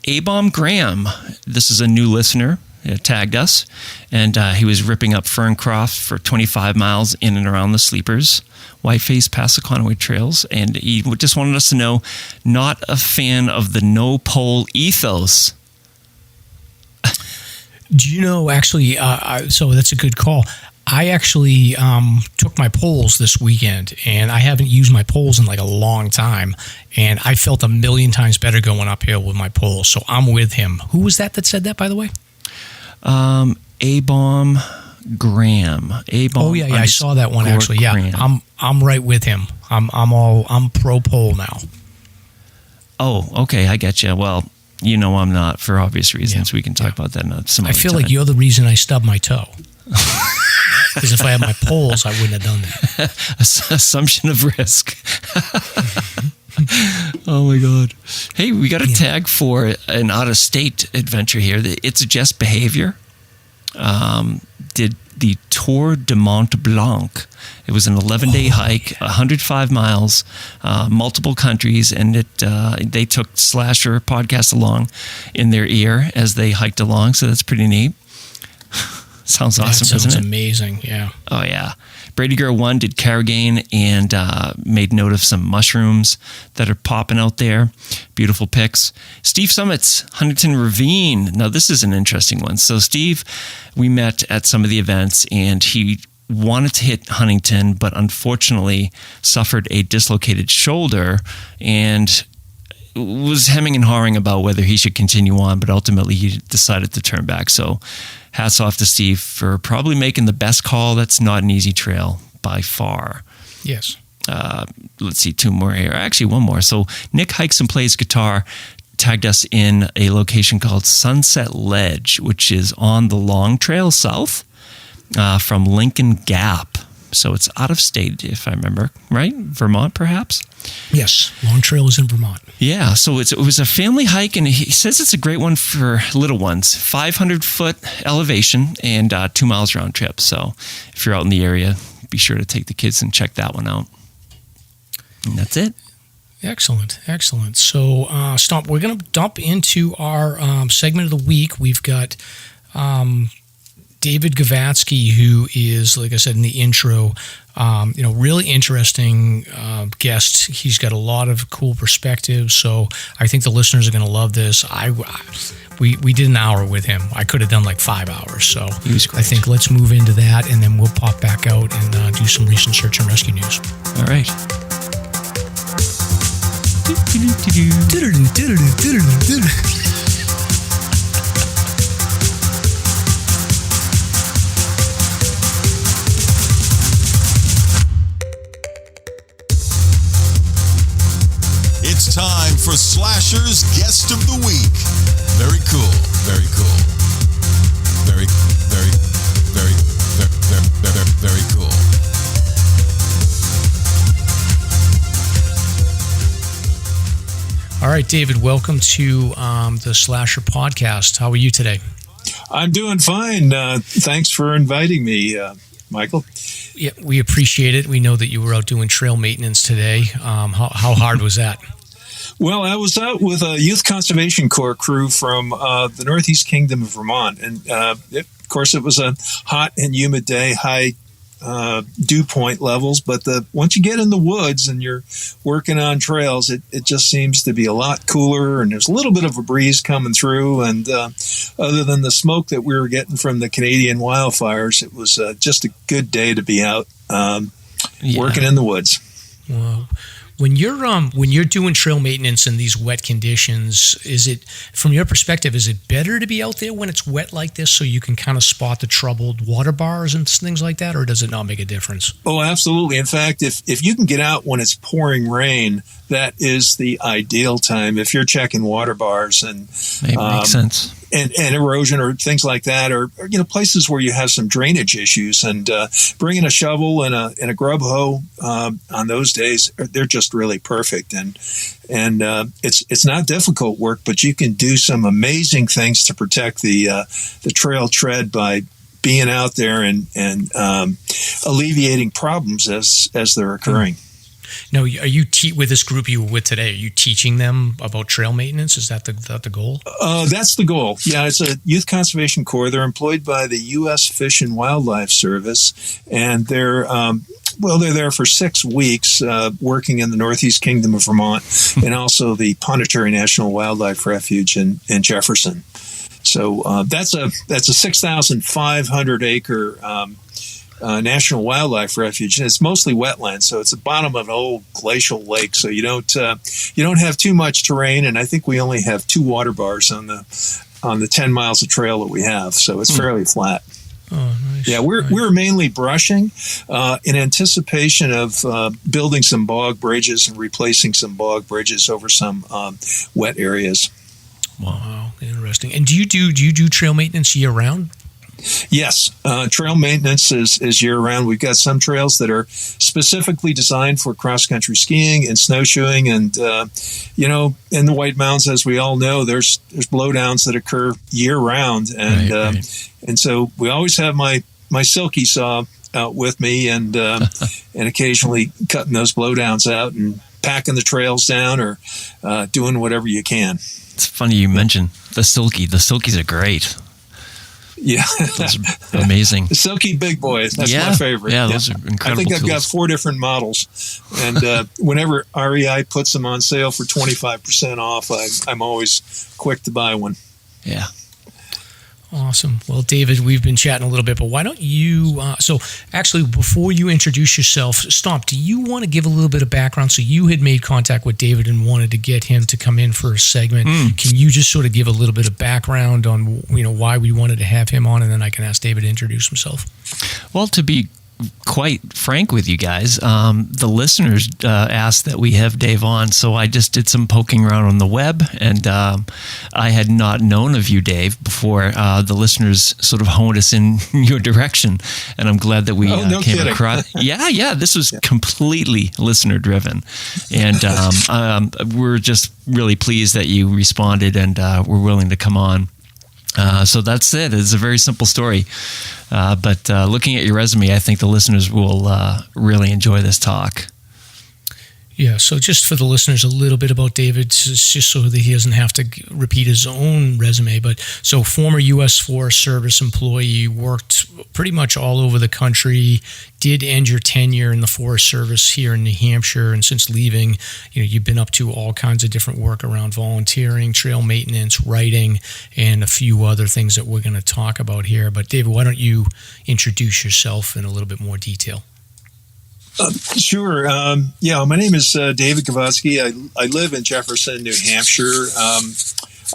A-Bomb Graham, this is a new listener, tagged us, and he was ripping up Ferncroft for 25 miles in and around the Sleepers, Whiteface, Passaconaway trails, and he just wanted us to know, not a fan of the no-pole ethos. Do you know, actually, so that's a good call. I actually took my poles this weekend, and I haven't used my poles in like a long time, and I felt a million times better going uphill with my poles, so I'm with him. Who was that said that, by the way? A-Bomb Graham. A-Bomb. Oh, yeah, I saw that one, actually. Yeah, Graham. I'm right with him. I'm pro pole now. Oh, okay, I get you. Well, you know I'm not, for obvious reasons. Yeah. We can talk about that some other time. I feel like you're the reason I stubbed my toe. Because if I had my poles, I wouldn't have done that. Assumption of risk. Oh, my God. Hey, we got a tag for an out-of-state adventure here. It's Just Behavior. Did the Tour de Mont Blanc. It was an 11-day hike, 105 miles, multiple countries, and they took SLASRPodcast along in their ear as they hiked along, so that's pretty neat. Sounds awesome, doesn't it? Sounds amazing, yeah. Oh, yeah. Brady Girl 1 did Carrigain and made note of some mushrooms that are popping out there. Beautiful pics. Steve Summits, Huntington Ravine. Now, this is an interesting one. So, Steve, we met at some of the events, and he wanted to hit Huntington, but unfortunately suffered a dislocated shoulder and was hemming and hawing about whether he should continue on, but ultimately he decided to turn back. So hats off to Steve for probably making the best call. That's not an easy trail by far. Yes. Let's see, two more here. Actually, one more. So Nick hikes and plays guitar, tagged us in a location called Sunset Ledge, which is on the Long Trail South from Lincoln Gap. So it's out of state, if I remember, right? Vermont, perhaps? Yes, Long Trail is in Vermont. Yeah, so it was a family hike, and he says it's a great one for little ones. 500-foot elevation and 2 miles round trip. So if you're out in the area, be sure to take the kids and check that one out. And that's it. Excellent. So, Stomp, we're going to dump into our segment of the week. We've got David Govatski, who is, like I said in the intro, really interesting guest. He's got a lot of cool perspectives, so I think the listeners are going to love this. We did an hour with him. I could have done like 5 hours, so he was great. I think let's move into that, and then we'll pop back out and do some recent search and rescue news. All right. It's time for Slasher's Guest of the Week. Very cool. Very cool. Very cool. All right, David, welcome to the SLASR podcast. How are you today? I'm doing fine. Thanks for inviting me, Michael. Yeah, we appreciate it. We know that you were out doing trail maintenance today. How hard was that? Well, I was out with a Youth Conservation Corps crew from the Northeast Kingdom of Vermont. And, of course, it was a hot and humid day, high dew point levels. But once you get in the woods and you're working on trails, it just seems to be a lot cooler. And there's a little bit of a breeze coming through. And other than the smoke that we were getting from the Canadian wildfires, it was just a good day to be out working in the woods. Wow. When you're doing trail maintenance in these wet conditions, is it, from your perspective, is it better to be out there when it's wet like this so you can kind of spot the troubled water bars and things like that, or does it not make a difference? Oh, absolutely. In fact, if you can get out when it's pouring rain, that is the ideal time. If you're checking water bars and makes sense. And erosion or things like that, or places where you have some drainage issues, and bringing a shovel and a grub hoe on those days, they're just really perfect. And it's not difficult work, but you can do some amazing things to protect the trail tread by being out there and alleviating problems as they're occurring. Now, are you with this group you were with today? Are you teaching them about trail maintenance? Is that the goal? That's the goal. Yeah, it's a Youth Conservation Corps. They're employed by the U.S. Fish and Wildlife Service, and they're there for 6 weeks, working in the Northeast Kingdom of Vermont, and also the Pondicherry National Wildlife Refuge in Jefferson. So that's a 6,500 acre. National Wildlife Refuge, and it's mostly wetlands, so it's the bottom of an old glacial lake. So you don't have too much terrain, and I think we only have 2 water bars on the 10 miles of trail that we have, so it's fairly flat. Oh, nice. Yeah, we're mainly brushing in anticipation of building some bog bridges and replacing some bog bridges over some wet areas. Wow, interesting. And do you do trail maintenance year round? Yes, trail maintenance is year-round. We've got some trails that are specifically designed for cross-country skiing and snowshoeing, and in the White Mountains, as we all know, there's blowdowns that occur year-round, and and so we always have my silky saw out with me, and occasionally cutting those blowdowns out and packing the trails down, or doing whatever you can. It's funny you mentioned the silky. The silkies are great. Yeah, those are amazing. The silky big boys. That's my favorite. Yeah, those are incredible. I think I've got tools. 4 different models, and whenever REI puts them on sale for 25% off, I'm always quick to buy one. Yeah. Awesome. Well, David, we've been chatting a little bit, but why don't you, so actually before you introduce yourself, Stomp, do you want to give a little bit of background? So you had made contact with David and wanted to get him to come in for a segment. Can you just sort of give a little bit of background on, why we wanted to have him on, and then I can ask David to introduce himself? Well, to be quite frank with you guys, the listeners asked that we have Dave on, so I just did some poking around on the web, and I had not known of you, Dave, before the listeners sort of honed us in your direction, and I'm glad that we came across. Yeah, this was completely listener driven, and we're just really pleased that you responded and were willing to come on. So that's it. It's a very simple story. But looking at your resume, I think the listeners will really enjoy this talk. Yeah, so just for the listeners, a little bit about David, just so that he doesn't have to repeat his own resume. But so former U.S. Forest Service employee, worked pretty much all over the country, did end your tenure in the Forest Service here in New Hampshire, and since leaving, you've been up to all kinds of different work around volunteering, trail maintenance, writing, and a few other things that we're going to talk about here. But David, why don't you introduce yourself in a little bit more detail? Sure. My name is David Govatski. I live in Jefferson, New Hampshire.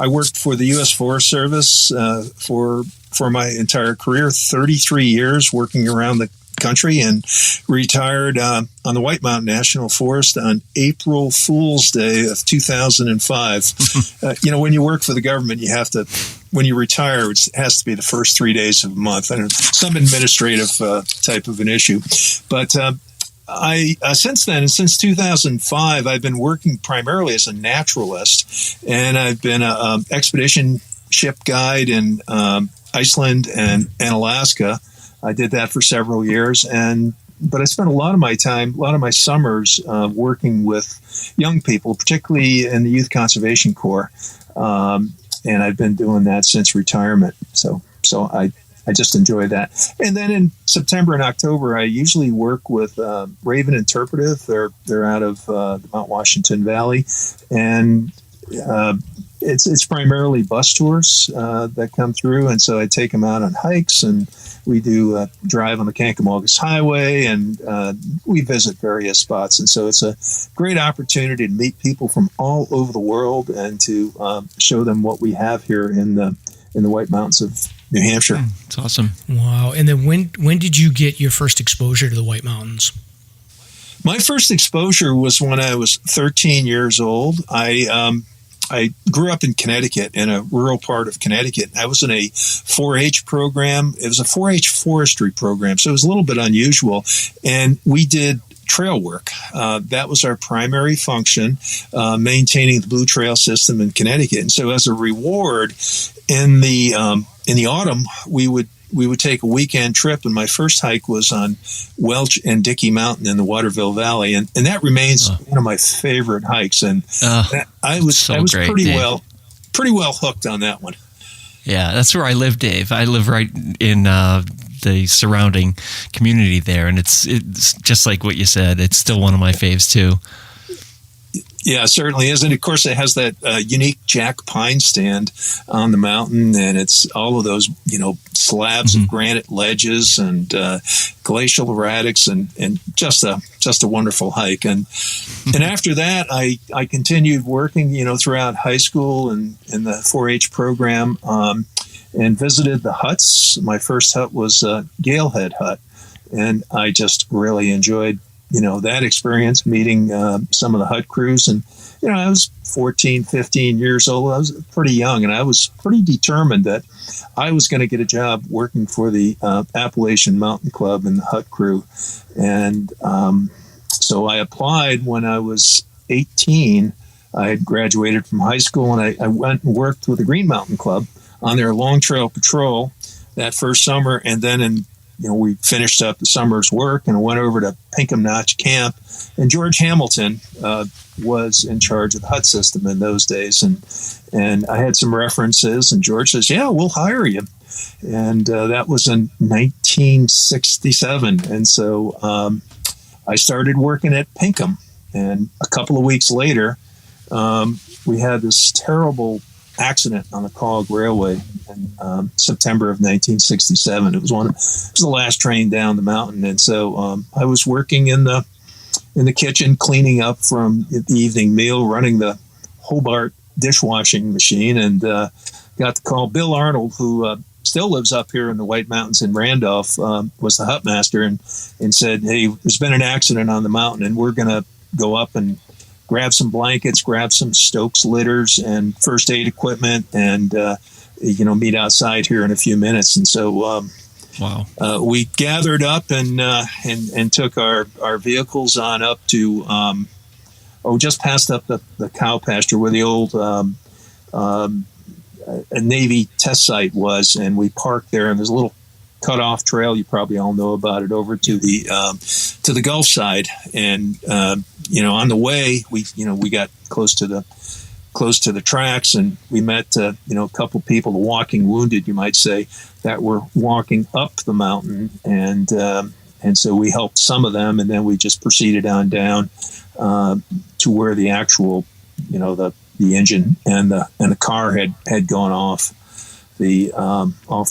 I worked for the U.S. Forest Service for my entire career, 33 years working around the country, and retired on the White Mountain National Forest on April Fool's Day of 2005. When you work for the government, when you retire, it has to be the first 3 days of the month. And some administrative type of an issue. But I since then, and since 2005, I've been working primarily as a naturalist, and I've been an expedition ship guide in Iceland and Alaska. I did that for several years, but I spent a lot of my time, a lot of my summers working with young people, particularly in the Youth Conservation Corps, and I've been doing that since retirement. So I just enjoy that. And then in September and October, I usually work with Raven Interpretive. They're out of the Mount Washington Valley, and it's primarily bus tours that come through. And so I take them out on hikes, and we do drive on the Kankamogus Highway, and we visit various spots. And so it's a great opportunity to meet people from all over the world and to show them what we have here in the White Mountains of New Hampshire. It's awesome. Wow. And then when did you get your first exposure to the White Mountains? My first exposure was when I was 13 years old. I grew up in Connecticut, in a rural part of Connecticut. I was in a 4-H program. It was a 4-H forestry program, so it was a little bit unusual. And we did trail work. That was our primary function, maintaining the Blue Trail system in Connecticut. And so as a reward, in the autumn, we would take a weekend trip, and my first hike was on Welch and Dickey Mountain in the Waterville Valley, and that remains one of my favorite hikes. And I was pretty well hooked on that one. Yeah, that's where I live, Dave. I live right in the surrounding community there, and it's just like what you said. It's still one of my faves too. Yeah, it certainly is. And of course, it has that unique jack pine stand on the mountain, and it's all of those, slabs of granite ledges and glacial erratics, and just a wonderful hike. And after that, I continued working, throughout high school and in the 4-H program, and visited the huts. My first hut was Galehead Hut, and I just really enjoyed that experience, meeting some of the hut crews. And, I was 14, 15 years old. I was pretty young, and I was pretty determined that I was going to get a job working for the Appalachian Mountain Club and the hut crew. And so I applied when I was 18. I had graduated from high school, and I went and worked with the Green Mountain Club on their Long Trail Patrol that first summer. And then we finished up the summer's work and went over to Pinkham Notch Camp. And George Hamilton was in charge of the hut system in those days. And I had some references, and George says, "Yeah, we'll hire you." And that was in 1967. And so I started working at Pinkham. And a couple of weeks later, we had this terrible accident on the Cog Railway in September of 1967. It was the last train down the mountain, and so I was working in the kitchen, cleaning up from the evening meal, running the Hobart dishwashing machine, and got to call Bill Arnold, who still lives up here in the White Mountains in Randolph, was the hut master, and said, "Hey, there's been an accident on the mountain, and we're going to go up and grab some blankets, grab some Stokes litters and first aid equipment, and meet outside here in a few minutes." And so wow, we gathered up and took our vehicles on up to just past up the cow pasture where the old a Navy test site was, and we parked there. And there's a little cut-off trail, you probably all know about it, over to the Gulf side. And on the way, we got close to the tracks, and we met a couple people, the walking wounded, you might say, that were walking up the mountain, and so we helped some of them, and then we just proceeded on down to where the actual the engine and the car had gone off the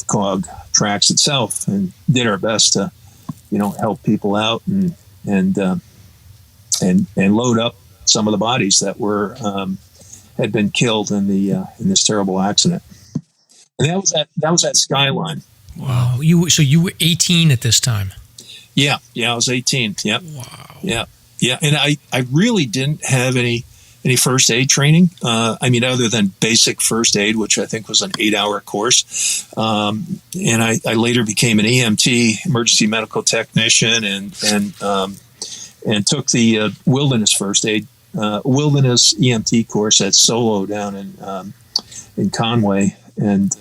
Cog tracks itself, and did our best to help people out and load up some of the bodies that were had been killed in this terrible accident. And that was at Skyline. Wow. So you were 18 at this time? Yeah, I was 18. Yep. Wow. Yeah. And I really didn't have any first aid training. Other than basic first aid, which I think was an 8-hour course. And I later became an EMT, emergency medical technician, and and took the wilderness first aid, wilderness EMT course at Solo down in Conway, and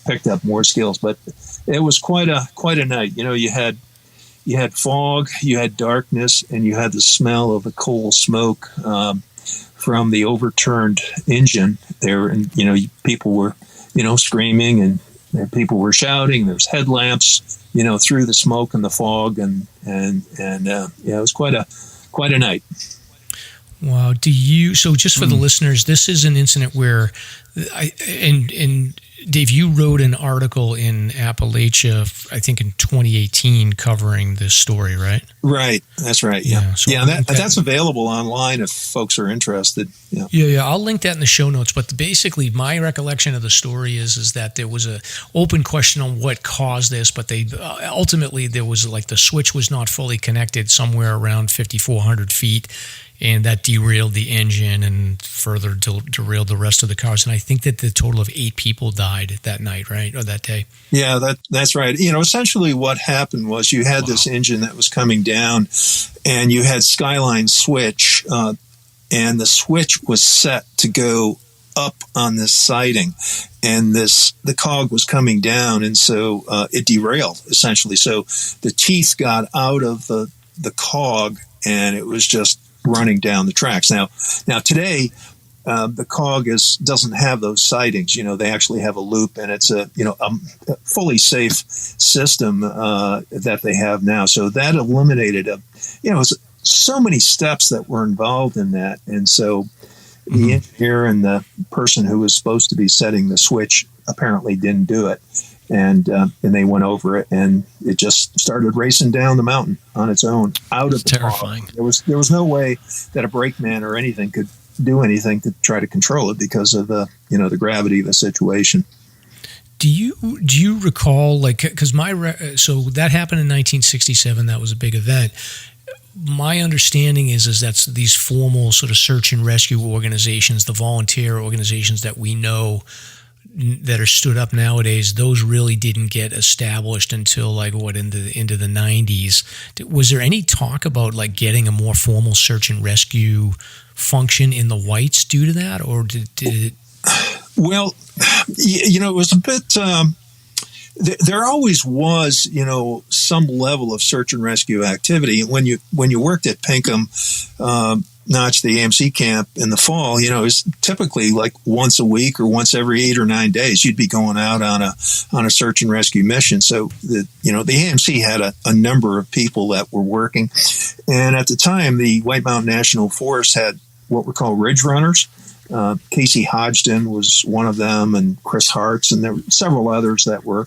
picked up more skills. But it was quite a night. You had fog, you had darkness, and you had the smell of the coal smoke from the overturned engine there. And, people were, screaming, and people were shouting. There's headlamps, through the smoke and the fog. And it was quite a night. Wow. So just for the listeners, this is an incident where Dave, you wrote an article in Appalachia, I think in 2018, covering this story, right? Right. That's right. Yeah. So that's available online if folks are interested. Yeah. Yeah. I'll link that in the show notes. But basically, my recollection of the story is that there was a open question on what caused this, but they ultimately there was the switch was not fully connected somewhere around 5,400 feet. And that derailed the engine and further derailed the rest of the cars. And I think that the total of 8 people died that night, right? Or that day. Yeah, that's right. Essentially what happened was you had this engine that was coming down, and you had Skyline switch, and the switch was set to go up on this siding, and the cog was coming down, and so it derailed, essentially. So the teeth got out of the cog, and it was just running down the tracks. Now today, the cog doesn't have those sidings. They actually have a loop, and it's a fully safe system that they have now. So that eliminated so many steps that were involved in that, and so the engineer and the person who was supposed to be setting the switch apparently didn't do it. And they went over it, and it just started racing down the mountain on its own, out of the terrifying. Fog. There was no way that a brakeman or anything could do anything to try to control it because of the gravity of the situation. Do you recall because so that happened in 1967? That was a big event. My understanding is that these formal sort of search and rescue organizations, the volunteer organizations that we know that are stood up nowadays, those really didn't get established until into the 90s. Was there any talk about getting a more formal search and rescue function in the Whites due to that, or did it? Well, it was a bit. There always was, some level of search and rescue activity. When you worked at Pinkham Notch, the AMC camp in the fall, it was typically once a week or once every 8 or 9 days, you'd be going out on a search and rescue mission. So the AMC had a number of people that were working. And at the time, the White Mountain National Forest had what were called ridge runners. Casey Hodgson was one of them, and Chris Hartz, and there were several others that were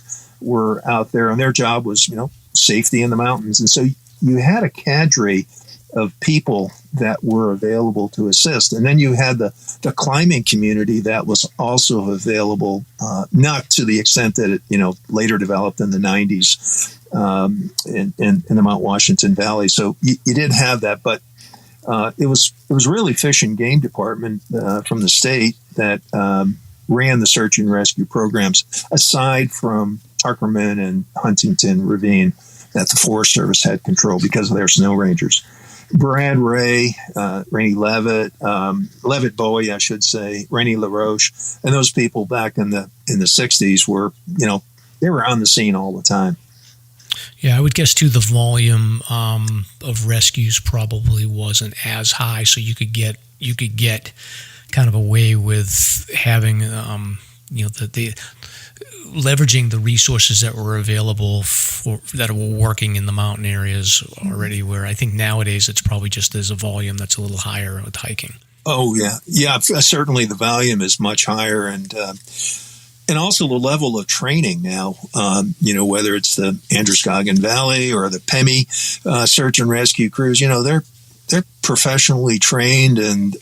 out there, and their job was, safety in the mountains. And so you had a cadre of people that were available to assist. And then you had the climbing community that was also available, not to the extent that it, later developed in the 90s in the Mount Washington Valley. So you did have that, but it was really Fish and Game Department from the state that ran the search and rescue programs, aside from Tuckerman and Huntington Ravine that the Forest Service had control because of their snow rangers. Brad Ray, Rainey Levitt, Levitt Bowie, I should say, Rainey LaRoche, and those people back in the 60s were, they were on the scene all the time. Yeah, I would guess too the volume of rescues probably wasn't as high, so you could get kind of away with having the leveraging the resources that were available that were working in the mountain areas already, where I think nowadays it's probably just there's a volume that's a little higher with hiking. Oh, yeah. Certainly the volume is much higher, and also the level of training now, whether it's the Androscoggin Valley or the PEMI search and rescue crews, they're professionally trained, and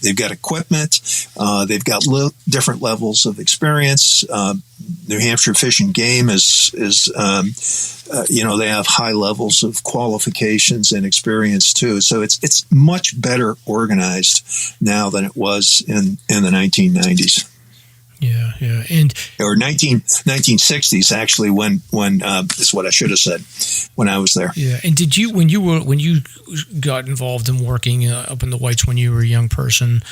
they've got equipment. They've got different levels of experience. New Hampshire Fish and Game is they have high levels of qualifications and experience too. So it's much better organized now than it was in the 1990s. Yeah, yeah, and or 1960s actually. When is what I should have said when I was there. Yeah, and did you when you got involved in working up in the Whites when you were a young person?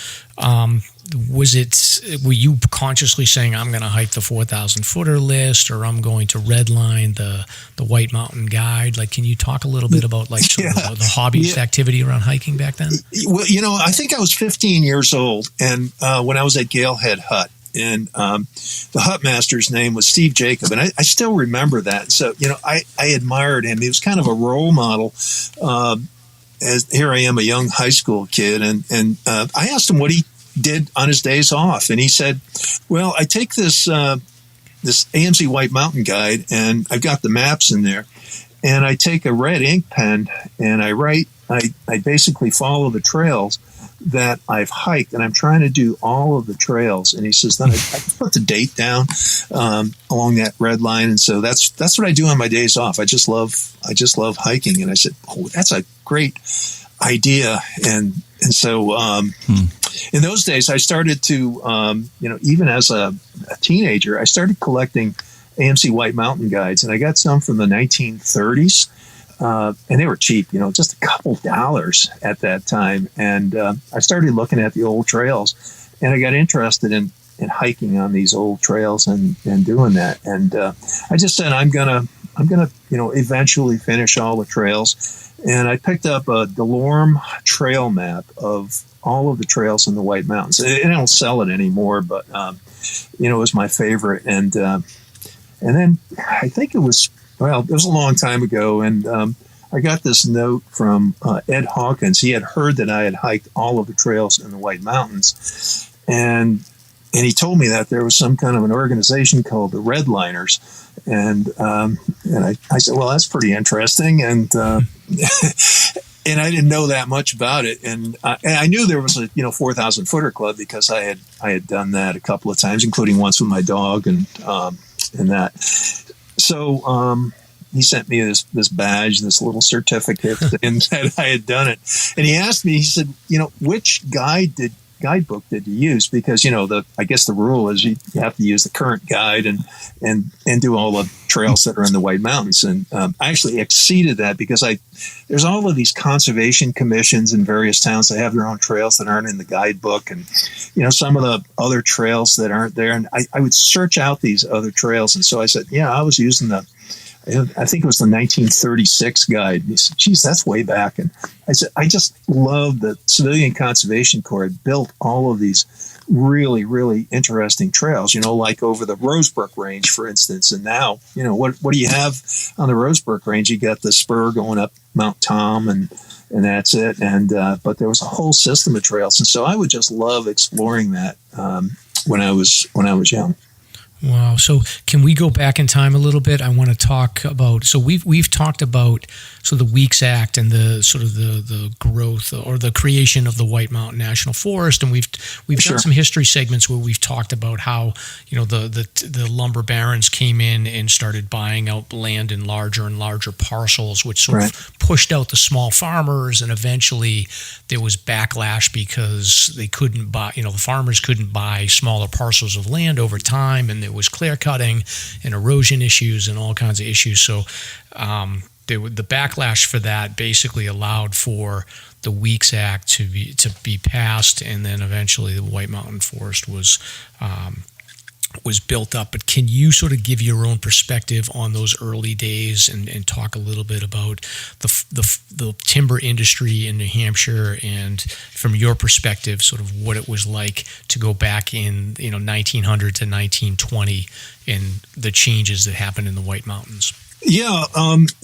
Were you consciously saying, I'm going to hike the 4,000 footer list, or I'm going to redline the White Mountain Guide? Like, can you talk a little bit about like sort of the hobbyist activity around hiking back then? Well, I think I was 15 years old, and when I was at Galehead Hut, and the hut master's name was Steve Jacob, and I still remember that. So, I admired him. He was kind of a role model. As here I am, a young high school kid, and I asked him what he did on his days off, and he said, "Well, I take this AMC White Mountain Guide, and I've got the maps in there, and I take a red ink pen and I write. I basically follow the trails that I've hiked, and I'm trying to do all of the trails." And he says, "Then I put the date down along that red line, and so that's what I do on my days off. I just love hiking." And I said, "Oh, that's a great idea." And so in those days, I started to even as a teenager, I started collecting AMC White Mountain Guides, and I got some from the 1930s. And they were cheap, just a couple dollars at that time. And I started looking at the old trails, and I got interested in hiking on these old trails and doing that. And I just said, I'm gonna eventually finish all the trails. And I picked up a DeLorme trail map of all of the trails in the White Mountains. I don't sell it anymore, but it was my favorite. And then I think it was a long time ago, and I got this note from Ed Hawkins. He had heard that I had hiked all of the trails in the White Mountains, and he told me that there was some kind of an organization called the Redliners, and I said, "Well, that's pretty interesting," and and I didn't know that much about it, and I knew there was a 4,000 footer club because I had done that a couple of times, including once with my dog and that. So he sent me this badge, this little certificate, and that I had done it. And he asked me, he said, which guidebook did you use? Because I guess the rule is you have to use the current guide and do all the trails that are in the White Mountains. And I actually exceeded that because there's all of these conservation commissions in various towns that have their own trails that aren't in the guidebook, and some of the other trails that aren't there. And I would search out these other trails, and so I said, I was using I think it was the 1936 guide. And he said, "Geez, that's way back." And I said, "I just love that Civilian Conservation Corps had built all of these really, really interesting trails, like over the Rosebrook Range, for instance. And now, what do you have on the Rosebrook Range? You got the spur going up Mount Tom, and that's it. And but there was a whole system of trails, and so I would just love exploring that when I was young." Wow. So can we go back in time a little bit? I want to talk about, so we've talked about the Weeks Act and the sort of the growth or the creation of the White Mountain National Forest, and we've done some history segments where we've talked about how the lumber barons came in and started buying out land in larger and larger parcels, which sort of pushed out the small farmers, and eventually there was backlash because they couldn't buy, the farmers couldn't buy smaller parcels of land over time, and there was clear cutting and erosion issues and all kinds of issues. So the backlash for that basically allowed for the Weeks Act to be passed, and then eventually the White Mountain Forest was built up. But can you sort of give your own perspective on those early days and talk a little bit about the timber industry in New Hampshire, and from your perspective, sort of what it was like to go back in 1900 to 1920 and the changes that happened in the White Mountains? Yeah,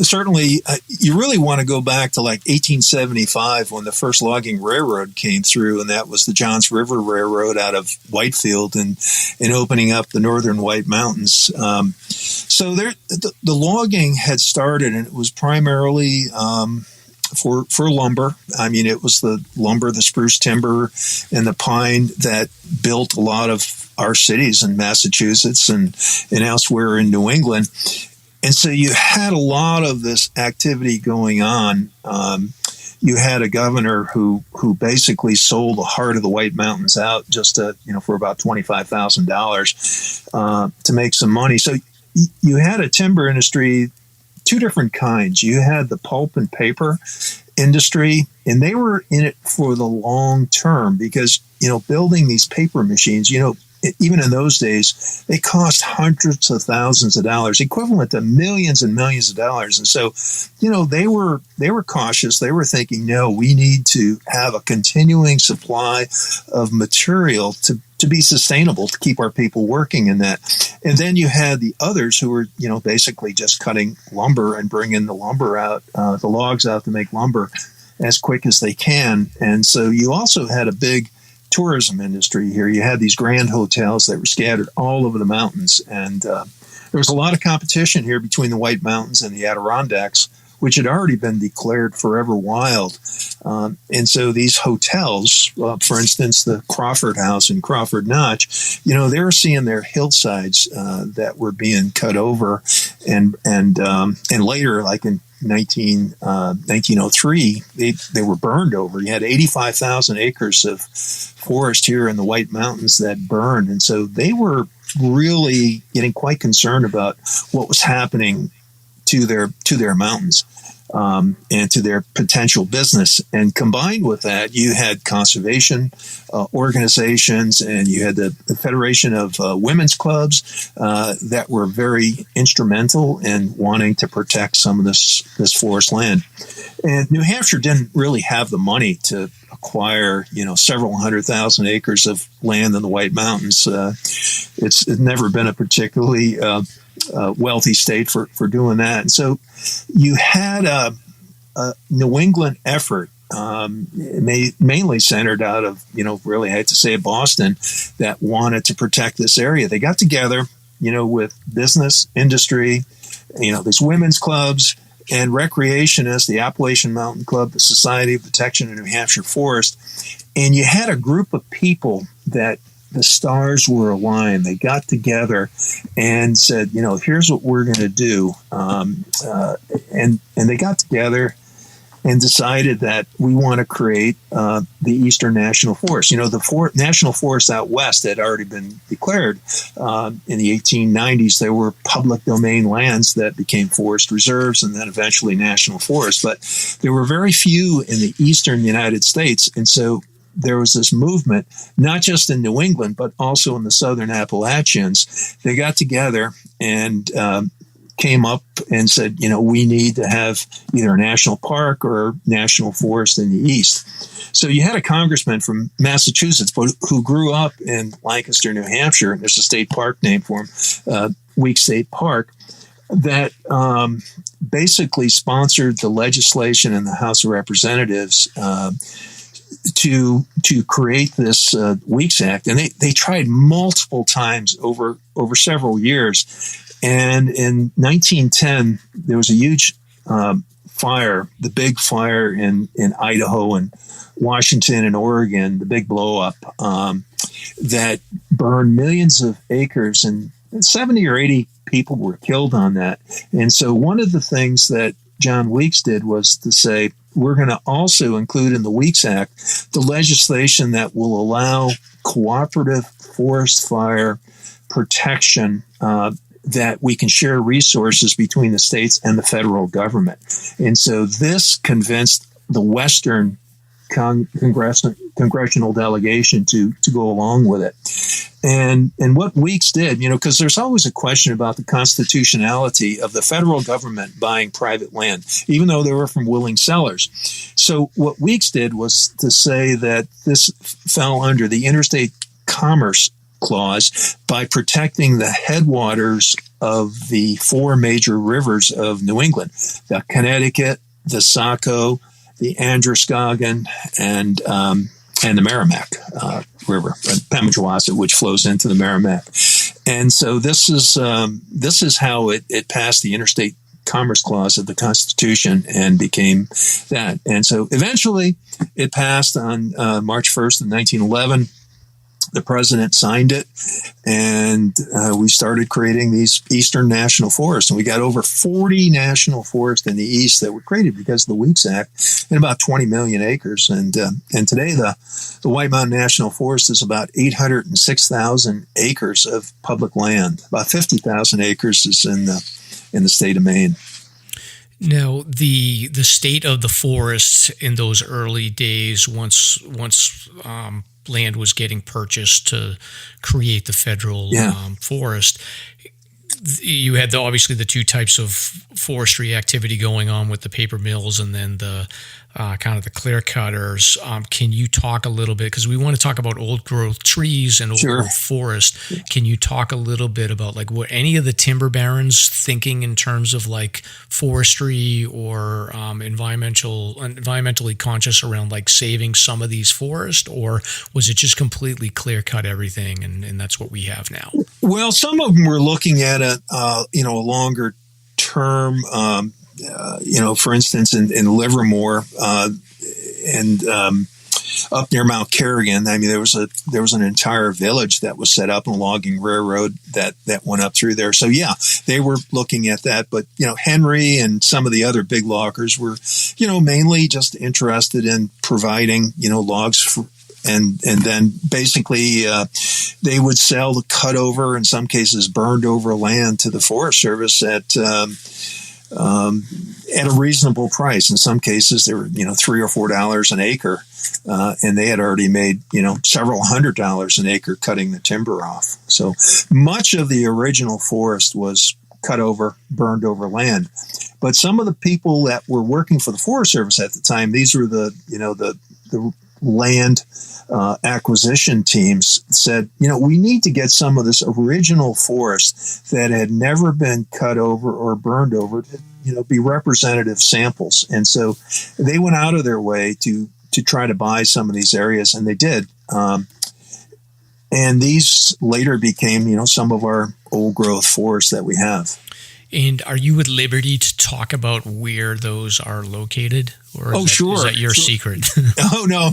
certainly. You really want to go back to like 1875 when the first logging railroad came through, and that was the Johns River Railroad out of Whitefield and opening up the northern White Mountains. So the logging had started, and it was primarily for lumber. I mean, it was the lumber, the spruce timber, and the pine that built a lot of our cities in Massachusetts and elsewhere in New England. And so you had a lot of this activity going on you had a governor who basically sold the heart of the White Mountains out just to, for about $25,000 to make some money. So you had a timber industry, two different kinds. You had the pulp and paper industry, and they were in it for the long term because, building these paper machines, even in those days, they cost hundreds of thousands of dollars, equivalent to millions and millions of dollars. And so, they were cautious. They were thinking, no, we need to have a continuing supply of material to be sustainable, to keep our people working in that. And then you had the others who were, basically just cutting lumber and bringing the lumber out, the logs out to make lumber as quick as they can. And so you also had a big tourism industry here. You had these grand hotels that were scattered all over the mountains. And there was a lot of competition here between the White Mountains and the Adirondacks, which had already been declared forever wild. And so these hotels, for instance, the Crawford House in Crawford Notch, they were seeing their hillsides that were being cut over. And later, like in 1903, they were burned over. You had 85,000 acres of forest here in the White Mountains that burned. And so they were really getting quite concerned about what was happening to their mountains and to their potential business. And combined with that, you had conservation organizations, and you had the Federation of Women's Clubs that were very instrumental in wanting to protect some of this forest land. And New Hampshire didn't really have the money to acquire, several 100,000 acres of land in the White Mountains. It's never been a particularly wealthy state for doing that. And so you had a New England effort, mainly centered out of, really, I hate to say it, Boston, that wanted to protect this area. They got together, with business, industry, these women's clubs and recreationists, the Appalachian Mountain Club, the Society of Protection of New Hampshire Forest. And you had a group of people that the stars were aligned. They got together and said, here's what we're going to do. And they got together and decided that we want to create the Eastern National Forest. The National Forest out west had already been declared in the 1890s. There were public domain lands that became forest reserves and then eventually national forests. But there were very few in the eastern United States. And so there was this movement, not just in New England, but also in the southern Appalachians. They got together and came up and said, we need to have either a national park or national forest in the east. So you had a congressman from Massachusetts who grew up in Lancaster, New Hampshire. There's a state park named for him, Week State Park, that basically sponsored the legislation in the House of Representatives to create this Weeks Act. And they tried multiple times over several years. And in 1910, there was a huge fire, the big fire in Idaho and Washington and Oregon, the big blow up that burned millions of acres, and 70 or 80 people were killed on that. And so one of the things that John Weeks did was to say, we're going to also include in the Weeks Act the legislation that will allow cooperative forest fire protection, that we can share resources between the states and the federal government. And so this convinced the Western congressional delegation to go along with it. And what Weeks did, because there's always a question about the constitutionality of the federal government buying private land, even though they were from willing sellers. So what Weeks did was to say that this fell under the Interstate Commerce Clause by protecting the headwaters of the four major rivers of New England, the Connecticut, the Saco, the Androscoggin, and the Merrimack River, Pemigewasset, which flows into the Merrimack. And so this is how it passed the Interstate Commerce Clause of the Constitution and became that. And so eventually it passed on March 1st of 1911. The president signed it, and we started creating these Eastern National Forests. And we got over 40 national forests in the East that were created because of the Weeks Act, and about 20 million acres. And today, the White Mountain National Forest is about 806,000 acres of public land. About 50,000 acres is in the state of Maine. Now, the state of the forests in those early days, once land was getting purchased to create the federal forest, you had obviously the two types of forestry activity going on with the paper mills and then the kind of the clear cutters. Can you talk a little bit, because we want to talk about old growth trees and old growth forest. Can you talk a little bit about like what any of the timber barons thinking in terms of like forestry or environmentally conscious around like saving some of these forests, or was it just completely clear cut everything and that's what we have now? Well, some of them were looking at a longer term. For instance, in Livermore and up near Mount Kerrigan, I mean, there was an entire village that was set up in a logging railroad that went up through there. So yeah, they were looking at that. But Henry and some of the other big loggers were, mainly just interested in providing logs for. And then basically they would sell the cut over, in some cases burned over land to the Forest Service at a reasonable price. In some cases, they were $3 or $4 an acre, and they had already made several $100s an acre cutting the timber off. So much of the original forest was cut over, burned over land. But some of the people that were working for the Forest Service at the time, these were the land acquisition teams, said, we need to get some of this original forest that had never been cut over or burned over to, be representative samples. And so they went out of their way to try to buy some of these areas, and they did. And these later became, some of our old growth forests that we have. And are you at liberty to talk about where those are located? Or sure. Is that your secret? Oh, no.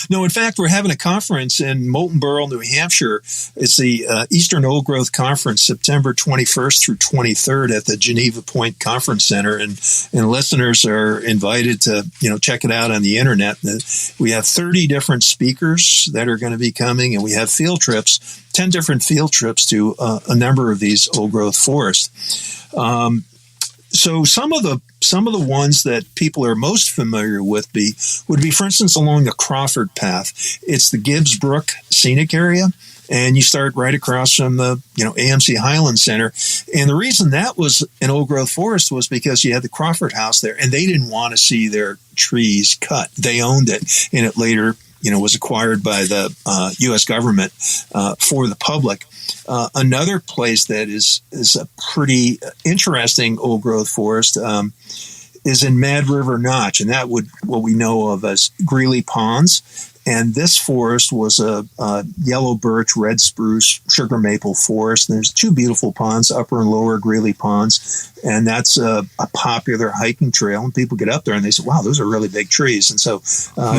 No, in fact, we're having a conference in Moultonboro, New Hampshire. It's the Eastern Old Growth Conference, September 21st through 23rd at the Geneva Point Conference Center. And listeners are invited to, check it out on the internet. We have 30 different speakers that are going to be coming, and we have field trips, 10 different field trips to a number of these old growth forests. So some of the ones that people are most familiar with would be, for instance, along the Crawford Path. It's the Gibbs Brook Scenic Area, and you start right across from the AMC Highland Center. And the reason that was an old growth forest was because you had the Crawford House there, and they didn't want to see their trees cut. They owned it, and it later was acquired by the U.S. government for the public. Another place that is a pretty interesting old growth forest is in Mad River Notch, and that what we know of as Greeley Ponds. And this forest was a yellow birch, red spruce, sugar maple forest. And there's two beautiful ponds, Upper and Lower Greeley Ponds, and that's a popular hiking trail. And people get up there and they say, "Wow, those are really big trees." And so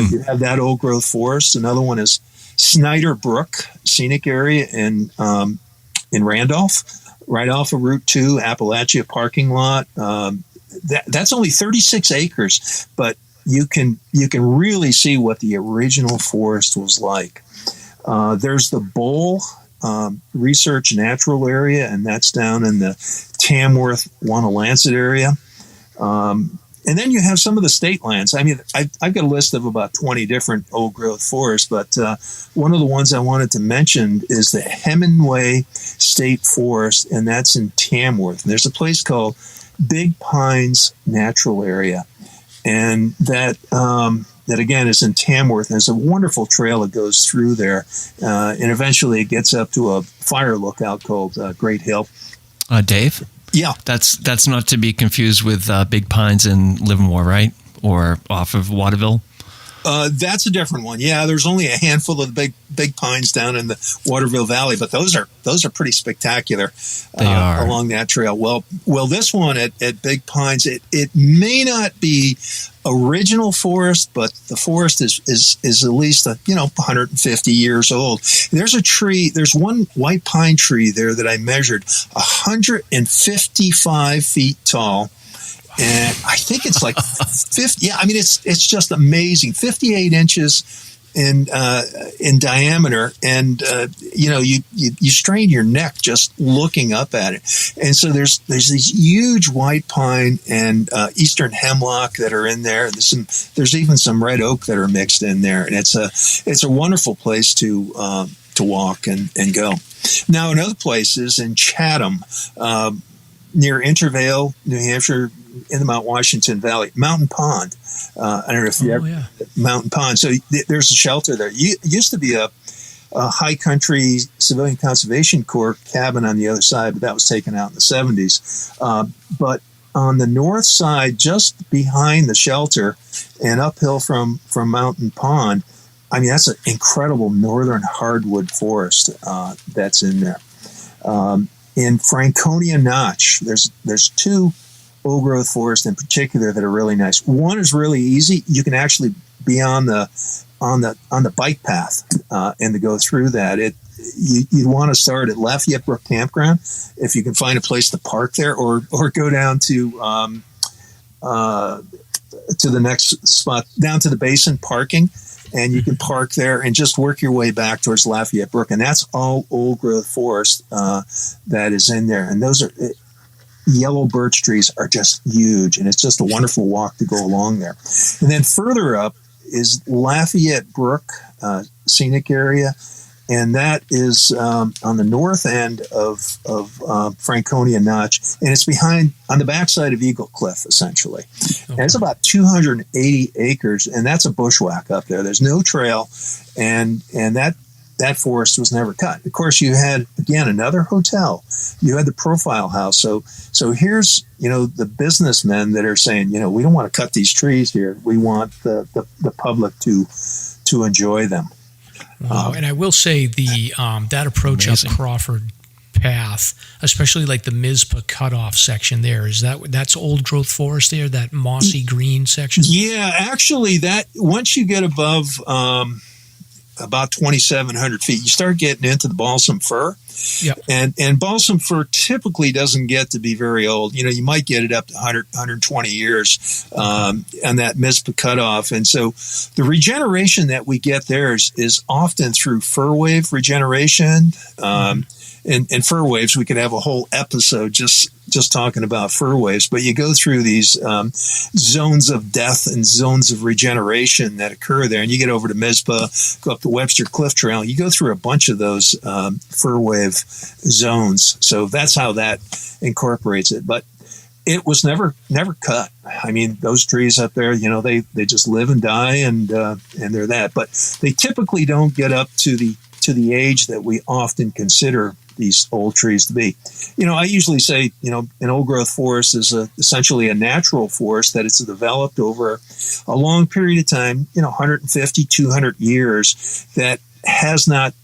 you have that old growth forest. Another one is Snyder Brook Scenic Area in Randolph, right off of Route 2, Appalachia parking lot. That's only 36 acres, but you can really see what the original forest was like. There's the Bowl Research Natural Area, and that's down in the Tamworth, Wanalancet area. And then you have some of the state lands. I mean, I've got a list of about 20 different old growth forests, but one of the ones I wanted to mention is the Hemingway State Forest, and that's in Tamworth. And there's a place called Big Pines Natural Area, and that again is in Tamworth. And there's a wonderful trail that goes through there, and eventually it gets up to a fire lookout called Great Hill. Dave? Yeah. That's not to be confused with Big Pines in Livermore, right? Or off of Waterville? That's a different one. Yeah, there's only a handful of the big pines down in the Waterville Valley, but those are pretty spectacular. They are along that trail. Well, this one at Big Pines, it may not be original forest, but the forest is at least 150 years old. There's a tree. There's one white pine tree there that I measured 155 feet tall. And I think it's like 50. Yeah, I mean it's just amazing. 58 inches in diameter, and you strain your neck just looking up at it. And so there's these huge white pine and eastern hemlock that are in there. There's even some red oak that are mixed in there, and it's a wonderful place to walk and go. Now another place is in Chatham, near Intervale, New Hampshire, in the Mount Washington Valley, Mountain Pond. I don't know if you ever Mountain Pond. So there's a shelter there. It used to be a high country civilian conservation corps cabin on the other side, but that was taken out in the 70s. But on the north side, just behind the shelter and uphill from Mountain Pond, I mean, that's an incredible northern hardwood forest that's in there. In Franconia Notch, there's two old growth forests in particular that are really nice. One is really easy. You can actually be on the bike path and to go through that. You'd want to start at Lafayette Brook Campground if you can find a place to park there, or go down to the next spot, down to the basin parking, and you can park there and just work your way back towards Lafayette Brook, and that's all old growth forest that is in there. And those are yellow birch trees are just huge, and it's just a wonderful walk to go along there. And then further up is Lafayette Brook scenic area, and that is on the north end of Franconia Notch, and it's on the backside of Eagle Cliff, essentially. Okay. And it's about 280 acres, and that's a bushwhack up there. There's no trail, and that forest was never cut. Of course, you had, again, another hotel. You had the Profile House. So here's, the businessmen that are saying, we don't want to cut these trees here. We want the public to enjoy them. Wow. And I will say that approach amazing. Up Crawford Path, especially like the Mizpah cutoff section there, that's old growth forest there, that mossy green section? Yeah, actually, that once you get above about 2,700 feet, you start getting into the balsam fir. Yep. And balsam fir typically doesn't get to be very old. You might get it up to 100, 120 years on that Mizpah cutoff. And so the regeneration that we get there is often through fir wave regeneration. And fir waves, we could have a whole episode just talking about fir waves, but you go through these zones of death and zones of regeneration that occur there, and you get over to Mizpah, go up the Webster Cliff Trail, you go through a bunch of those fir wave zones. So that's how that incorporates it. But it was never cut. I mean, those trees up there, they just live and die, and they're that. But they typically don't get up to the age that we often consider these old trees to be. I usually say, an old growth forest is essentially a natural forest that it's developed over a long period of time, 150, 200 years, that has not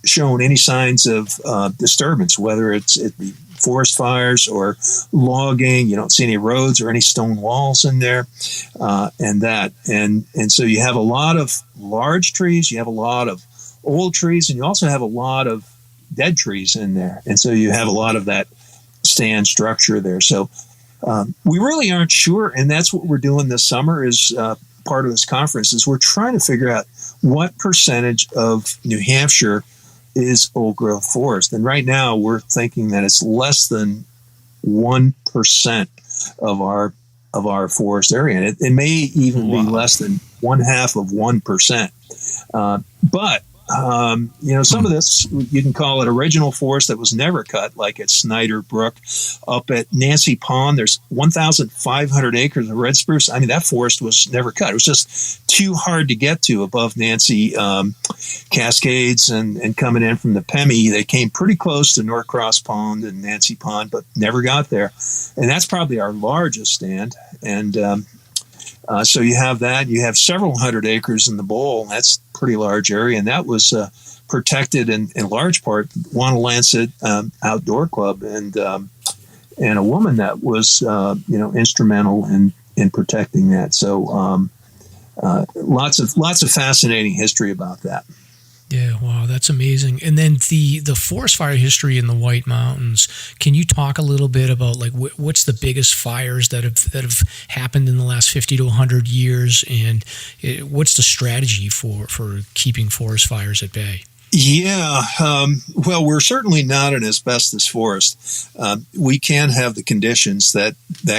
shown any signs of disturbance, whether it be forest fires or logging. You don't see any roads or any stone walls in there, and so you have a lot of large trees, you have a lot of old trees, and you also have a lot of dead trees in there. And so you have a lot of that stand structure there. So we really aren't sure. And that's what we're doing this summer is part of this conference is we're trying to figure out what percentage of New Hampshire is old growth forest. And right now we're thinking that it's less than 1% of our forest area. And it may even be less than 0.5%. But some of this, you can call it original forest that was never cut, like at Snyder Brook. Up at Nancy Pond, there's 1,500 acres of red spruce. I mean, that forest was never cut. It was just too hard to get to above Nancy Cascades and coming in from the Pemmy. They came pretty close to Norcross Pond and Nancy Pond, but never got there. And that's probably our largest stand. And So you have that. You have several hundred acres in the bowl. That's a pretty large area, and that was protected in large part Wanalancet Outdoor Club and a woman that was instrumental in protecting that. So lots of fascinating history about that. Yeah, wow, that's amazing. And then the forest fire history in the White Mountains. Can you talk a little bit about like what's the biggest fires that have happened in the last 50 to 100 years, and what's the strategy for keeping forest fires at bay? Yeah, well, we're certainly not an asbestos forest. We can have the conditions that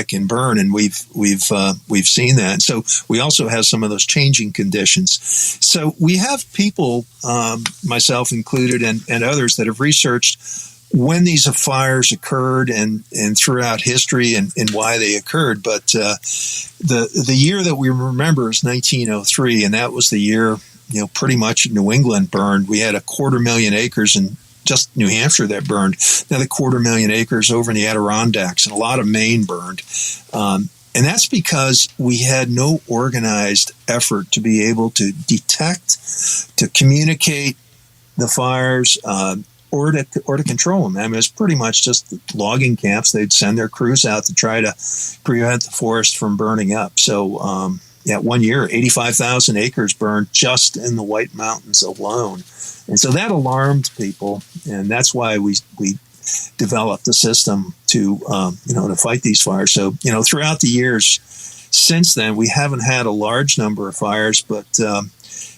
can burn, and we've seen that. So we also have some of those changing conditions. So we have people, myself included, and others that have researched when these fires occurred and throughout history and why they occurred. But the year that we remember is 1903, and that was the year, pretty much New England burned. We had 250,000 acres in just New Hampshire that burned. Another 250,000 acres over in the Adirondacks, and a lot of Maine burned. And that's because we had no organized effort to be able to detect, to communicate the fires, or to control them. I mean, it's pretty much just logging camps. They'd send their crews out to try to prevent the forest from burning up. So, one year, 85,000 acres burned just in the White Mountains alone. And so that alarmed people, and that's why we developed a system to fight these fires. So, throughout the years since then, we haven't had a large number of fires, but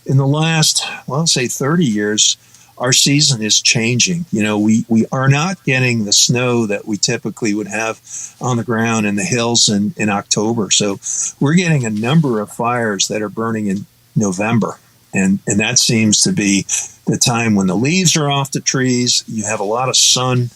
in the last, say 30 years, our season is changing. We are not getting the snow that we typically would have on the ground in the hills in October. So we're getting a number of fires that are burning in November. And that seems to be the time when the leaves are off the trees. You have a lot of sun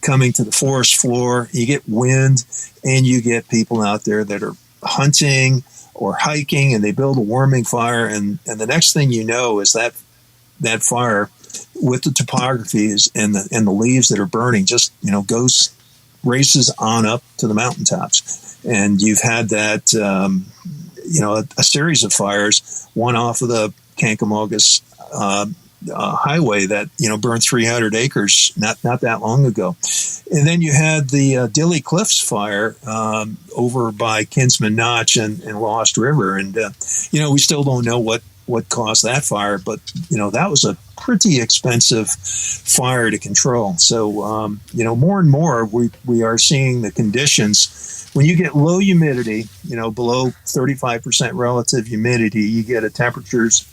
coming to the forest floor. You get wind, and you get people out there that are hunting or hiking, and they build a warming fire. And the next thing you know is that fire, with the topography and the leaves that are burning, just races on up to the mountaintops. And you've had that a series of fires, one off of the Kankamogus highway that burned 300 acres not that long ago. And then you had the Dilly Cliffs fire over by Kinsman Notch and Lost River, and we still don't know what caused that fire, but that was a pretty expensive fire to control. So more and more we are seeing the conditions when you get low humidity, below 35% relative humidity, you get a temperatures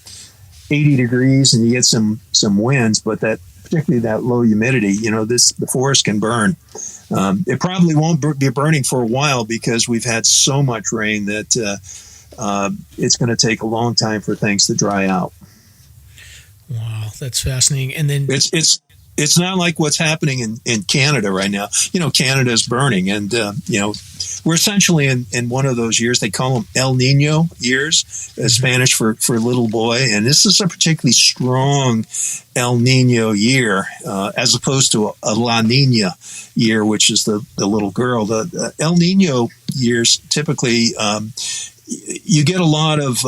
80 degrees and you get some winds, but particularly that low humidity, the forest can burn. It probably won't be burning for a while because we've had so much rain that it's going to take a long time for things to dry out. Wow, that's fascinating. And then it's not like what's happening in Canada right now. Canada is burning, and we're essentially in one of those years. They call them El Nino years, Spanish for little boy, and this is a particularly strong El Nino year as opposed to a La Nina year, which is the little girl. The El Nino years typically. You get a lot of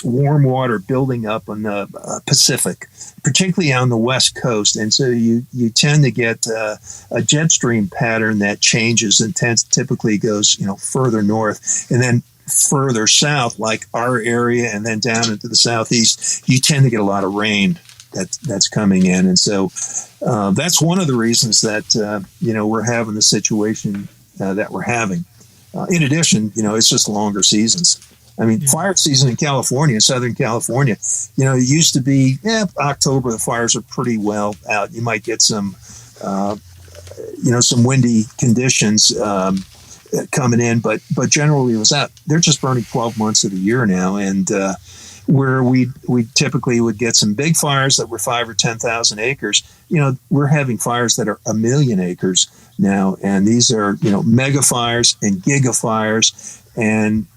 warm water building up on the Pacific, particularly on the West Coast. And so you tend to get a jet stream pattern that changes and typically goes, further north and then further south, like our area, and then down into the southeast. You tend to get a lot of rain that's coming in. And so that's one of the reasons that, we're having the situation that we're having. In addition, it's just longer seasons. I mean, fire season in California, Southern California, it used to be October. The fires are pretty well out. You might get some windy conditions coming in, but generally it was out. They're just burning 12 months of the year now, and where we typically would get some big fires that were 5,000 or 10,000 acres. We're having fires that are 1 million acres now, and these are mega fires and giga fires, and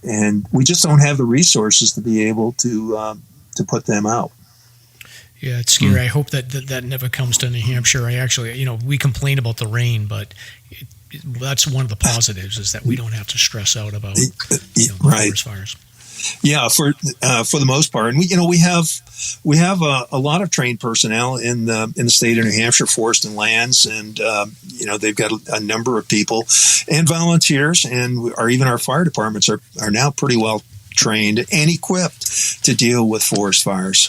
we just don't have the resources to be able to put them out. Yeah, it's scary. I hope that never comes to New Hampshire. I actually, we complain about the rain, but that's one of the positives is that we don't have to stress out about forest fires. Yeah, for the most part, and we have a lot of trained personnel in the state of New Hampshire Forest and Lands, and they've got a number of people and volunteers, and even our fire departments are now pretty well trained and equipped to deal with forest fires.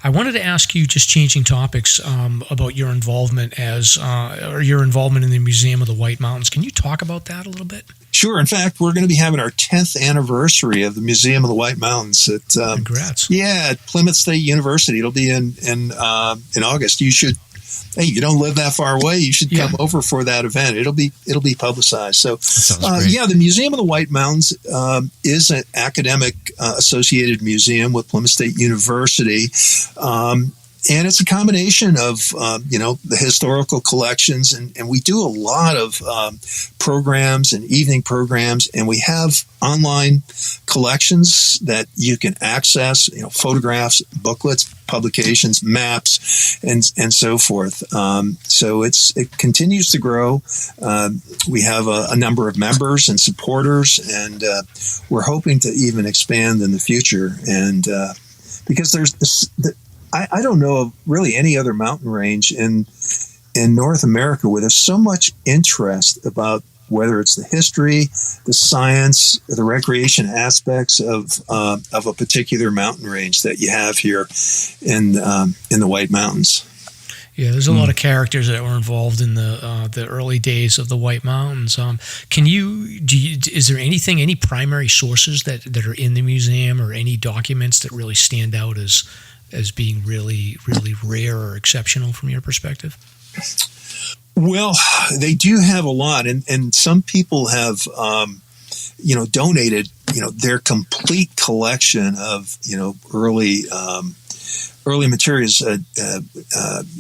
I wanted to ask you, just changing topics, about your involvement or your involvement in the Museum of the White Mountains. Can you talk about that a little bit? Sure. In fact, we're going to be having our 10th anniversary of the Museum of the White Mountains at Congrats. Yeah, at Plymouth State University. It'll be in August. You should. Hey, you don't live that far away. You should come over for that event. It'll be publicized. So, the Museum of the White Mountains is an academic associated museum with Plymouth State University. And it's a combination of, the historical collections, and we do a lot of programs and evening programs, and we have online collections that you can access, photographs, booklets, publications, maps, and so forth. So it continues to grow. We have a number of members and supporters, and we're hoping to even expand in the future. And because there's this. I don't know of really any other mountain range in North America where there's so much interest about whether it's the history, the science, the recreation aspects of a particular mountain range that you have here in the White Mountains. Yeah, there's a lot of characters that were involved in the early days of the White Mountains. Is there any primary sources that are in the museum, or any documents that really stand out as being really, really rare or exceptional from your perspective? Well, they do have a lot, and some people have, donated, their complete collection of, early materials.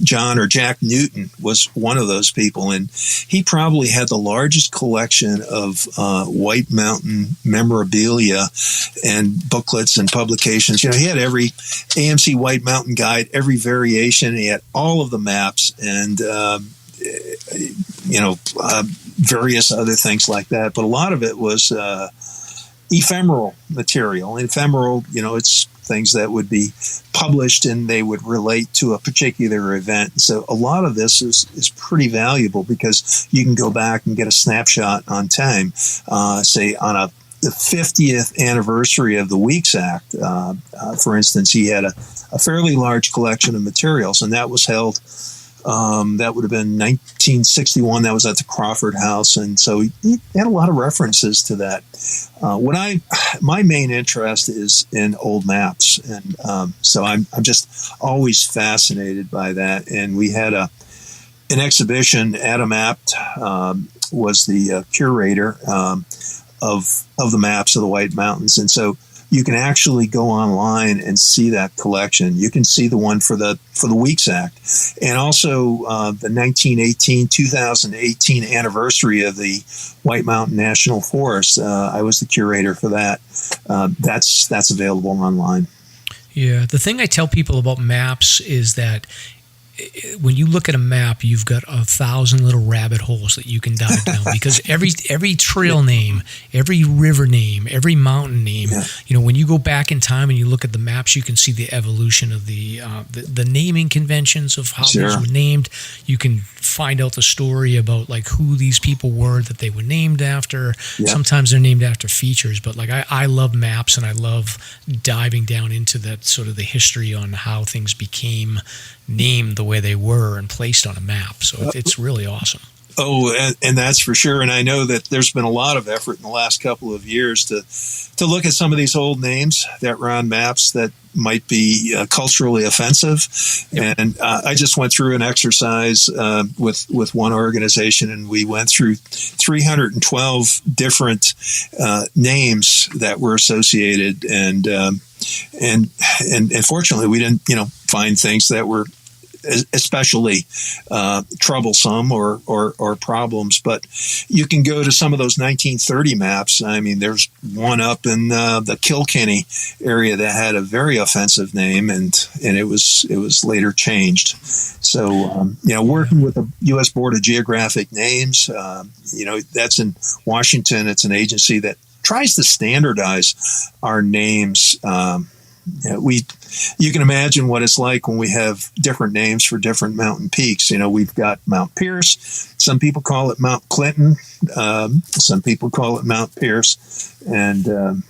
John or Jack Newton was one of those people, and he probably had the largest collection of White Mountain memorabilia and booklets and publications. He had every AMC White Mountain guide, every variation. He had all of the maps and various other things like that. But a lot of it was ephemeral material. Ephemeral, it's things that would be published and they would relate to a particular event. So a lot of this is pretty valuable because you can go back and get a snapshot on time, say on the 50th anniversary of the Weeks Act. For instance, he had a fairly large collection of materials, and that was held, that would have been 1961. That was at the Crawford House. And so he had a lot of references to that. My main interest is in old maps. And so I'm just always fascinated by that. And we had an exhibition. Adam Apt was the curator of the maps of the White Mountains. And so you can actually go online and see that collection. You can see the one for the Weeks Act, and also the 2018 anniversary of the White Mountain National Forest. I was the curator for that. That's available online. Yeah, the thing I tell people about maps is that when you look at a map, you've got 1,000 little rabbit holes that you can dive down, because every trail name, every river name, every mountain name, when you go back in time and you look at the maps, you can see the evolution of the naming conventions of how these were named. You can find out the story about like who these people were that they were named after. Sometimes they're named after features, but like I love maps, and I love diving down into that sort of the history on how things became named the way they were and placed on a map. So it's really awesome. Oh, and that's for sure. And I know that there's been a lot of effort in the last couple of years to look at some of these old names that were on maps that might be culturally offensive. And I just went through an exercise with one organization, and we went through 312 different names that were associated. And fortunately, we didn't, find things that were especially troublesome or problems. But you can go to some of those 1930 maps. I mean, there's one up in the Kilkenny area that had a very offensive name, and it was later changed. So, working with the U.S. Board of Geographic Names, that's in Washington. It's an agency that tries to standardize our names. You can imagine what it's like when we have different names for different mountain peaks. We've got Mount Pierce. Some people call it Mount Clinton. Some people call it Mount Pierce, and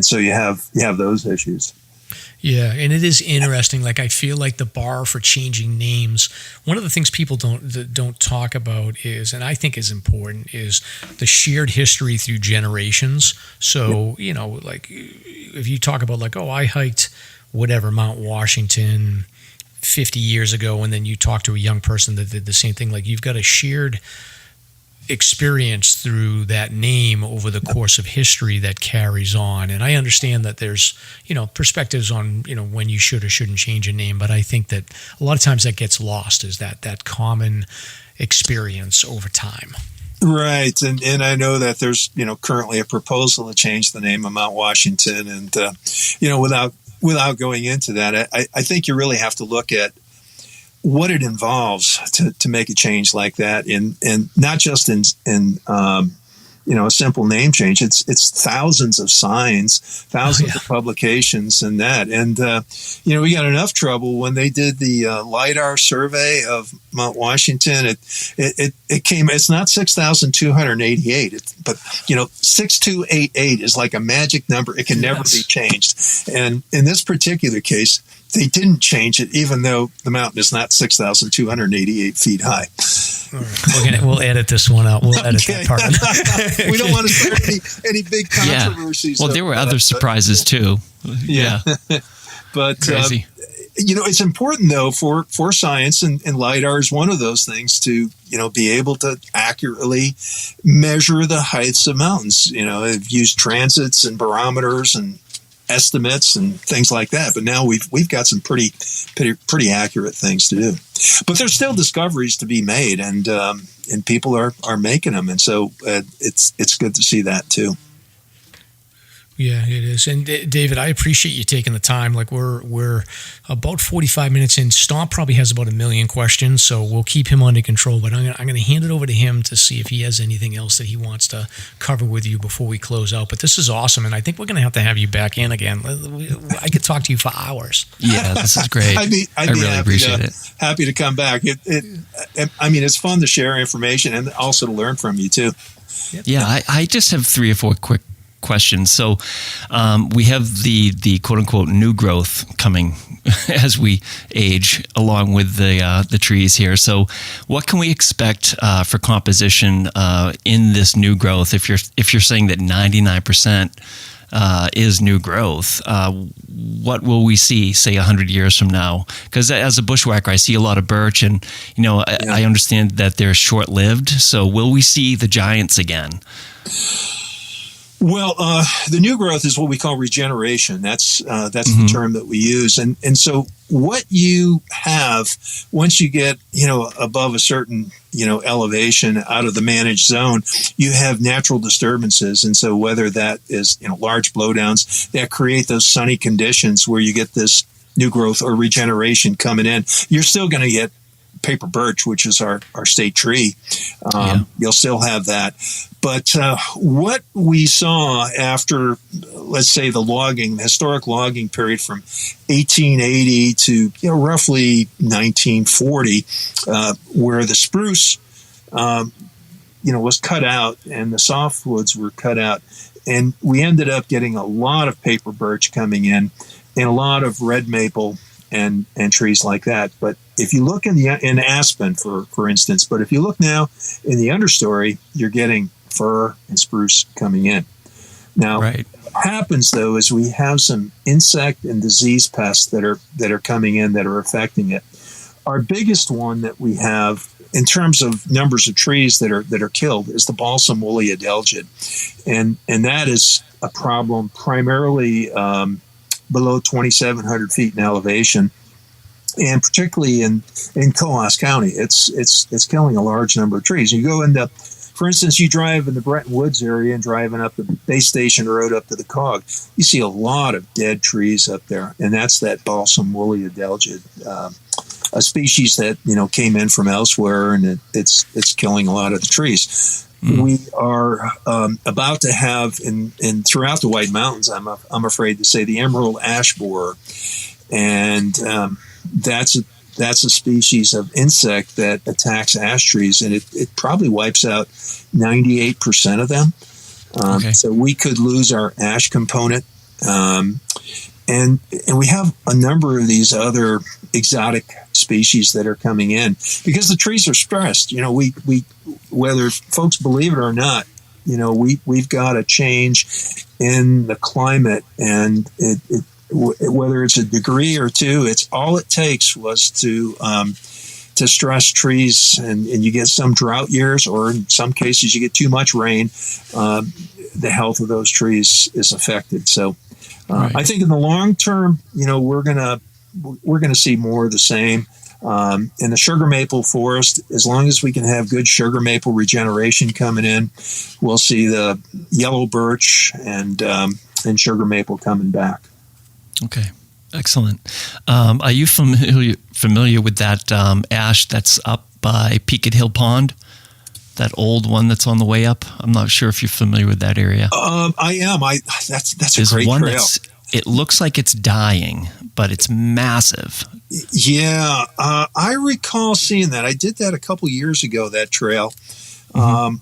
so you have those issues. Yeah, and it is interesting. Like, I feel like the bar for changing names, one of the things people don't talk about is, and I think is important, is the shared history through generations. So, like if you talk about like, oh, I hiked whatever, Mount Washington 50 years ago, and then you talk to a young person that did the same thing, like you've got a shared experience through that name over the course of history that carries on. And I understand that there's, perspectives on, when you should or shouldn't change a name, but I think that a lot of times that gets lost, is that common experience over time. Right. And I know that there's, currently a proposal to change the name of Mount Washington. And, without going into that, I think you really have to look at what it involves to make a change like that, and not just in a simple name change. It's thousands of signs, thousands of publications, and that. And we got enough trouble when they did the LIDAR survey of Mount Washington. It came. It's not 6,288, but 6288 is like a magic number. It can never be changed. And in this particular case, they didn't change it, even though the mountain is not 6,288 feet high. All right. We'll edit this one out. We'll edit that part. We don't want to start any big controversies. Well, there were other surprises too. Yeah. But crazy. It's important though for science, and LIDAR is one of those things to be able to accurately measure the heights of mountains. They've used transits and barometers and estimates and things like that, but now we've got some pretty accurate things to do. But there's still discoveries to be made, and people are making them, and so it's good to see that too. Yeah, it is. And David, I appreciate you taking the time. Like, we're about 45 minutes in. Stomp probably has about 1 million questions, so we'll keep him under control. But I'm going to hand it over to him to see if he has anything else that he wants to cover with you before we close out. But this is awesome, and I think we're going to have you back in again. I could talk to you for hours. Yeah, this is great. I'd be really appreciate it. Happy to come back. It's fun to share information and also to learn from you too. Yep. Yeah, I just have 3 or 4 quick questions. So we have the quote unquote new growth coming as we age along with the trees here. So what can we expect for composition in this new growth? If you're saying that 99% is new growth, what will we see, say, 100 years from now? Because as a bushwhacker, I see a lot of birch, and I understand that they're short-lived. So will we see the giants again? Well, the new growth is what we call regeneration. That's the term that we use. And so what you have once you get, above a certain, elevation out of the managed zone, you have natural disturbances. And so whether that is, large blowdowns that create those sunny conditions where you get this new growth or regeneration coming in, you're still going to get paper birch, which is our state tree. You'll still have that. But what we saw after, let's say, the historic logging period from 1880 to roughly 1940, where the spruce, was cut out and the softwoods were cut out, and we ended up getting a lot of paper birch coming in and a lot of red maple and trees like that. But if you look in aspen, for instance, but if you look now in the understory, you're getting fir and spruce coming in. Now, What happens though is we have some insect and disease pests that are coming in that are affecting it. Our biggest one that we have in terms of numbers of trees that are killed is the balsam woolly adelgid, and that is a problem primarily below 2,700 feet in elevation. and particularly in Coos County, it's killing a large number of trees. You go into, for instance, you drive in the Bretton Woods area and driving up the Base Station Road up to the Cog, you see a lot of dead trees up there, and that's that balsam woolly adelgid, a species that came in from elsewhere, and it's killing a lot of the trees. We are about to have in throughout the White Mountains, I'm afraid to say, the emerald ash borer, and that's a species of insect that attacks ash trees, and it probably wipes out 98% of them. So we could lose our ash component, and we have a number of these other exotic species that are coming in because the trees are stressed. We whether folks believe it or not, we've got a change in the climate, and whether it's a degree or two, it's all it takes was to stress trees, and you get some drought years, or in some cases you get too much rain. The health of those trees is affected. So I think in the long term, we're gonna see more of the same. In the sugar maple forest, as long as we can have good sugar maple regeneration coming in, we'll see the yellow birch and sugar maple coming back. Okay, excellent. Are you familiar with that ash that's up by Peaked Hill Pond? That old one that's on the way up? I'm not sure if you're familiar with that area. I am. That's There's a great one trail. It looks like it's dying, but it's massive. Yeah, I recall seeing that. I did that a couple years ago, that trail. And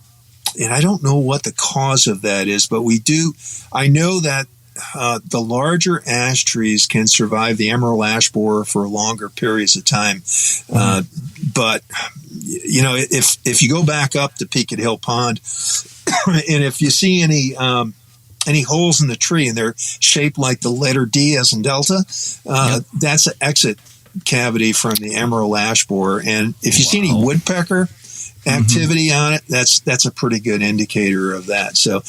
I don't know what the cause of that is, but I know that the larger ash trees can survive the emerald ash borer for longer periods of time. But, if you go back up to Peaked Hill Pond, and if you see any holes in the tree and they're shaped like the letter D as in Delta, that's an exit cavity from the emerald ash borer. And if you see any woodpecker activity on it, that's a pretty good indicator of that. So,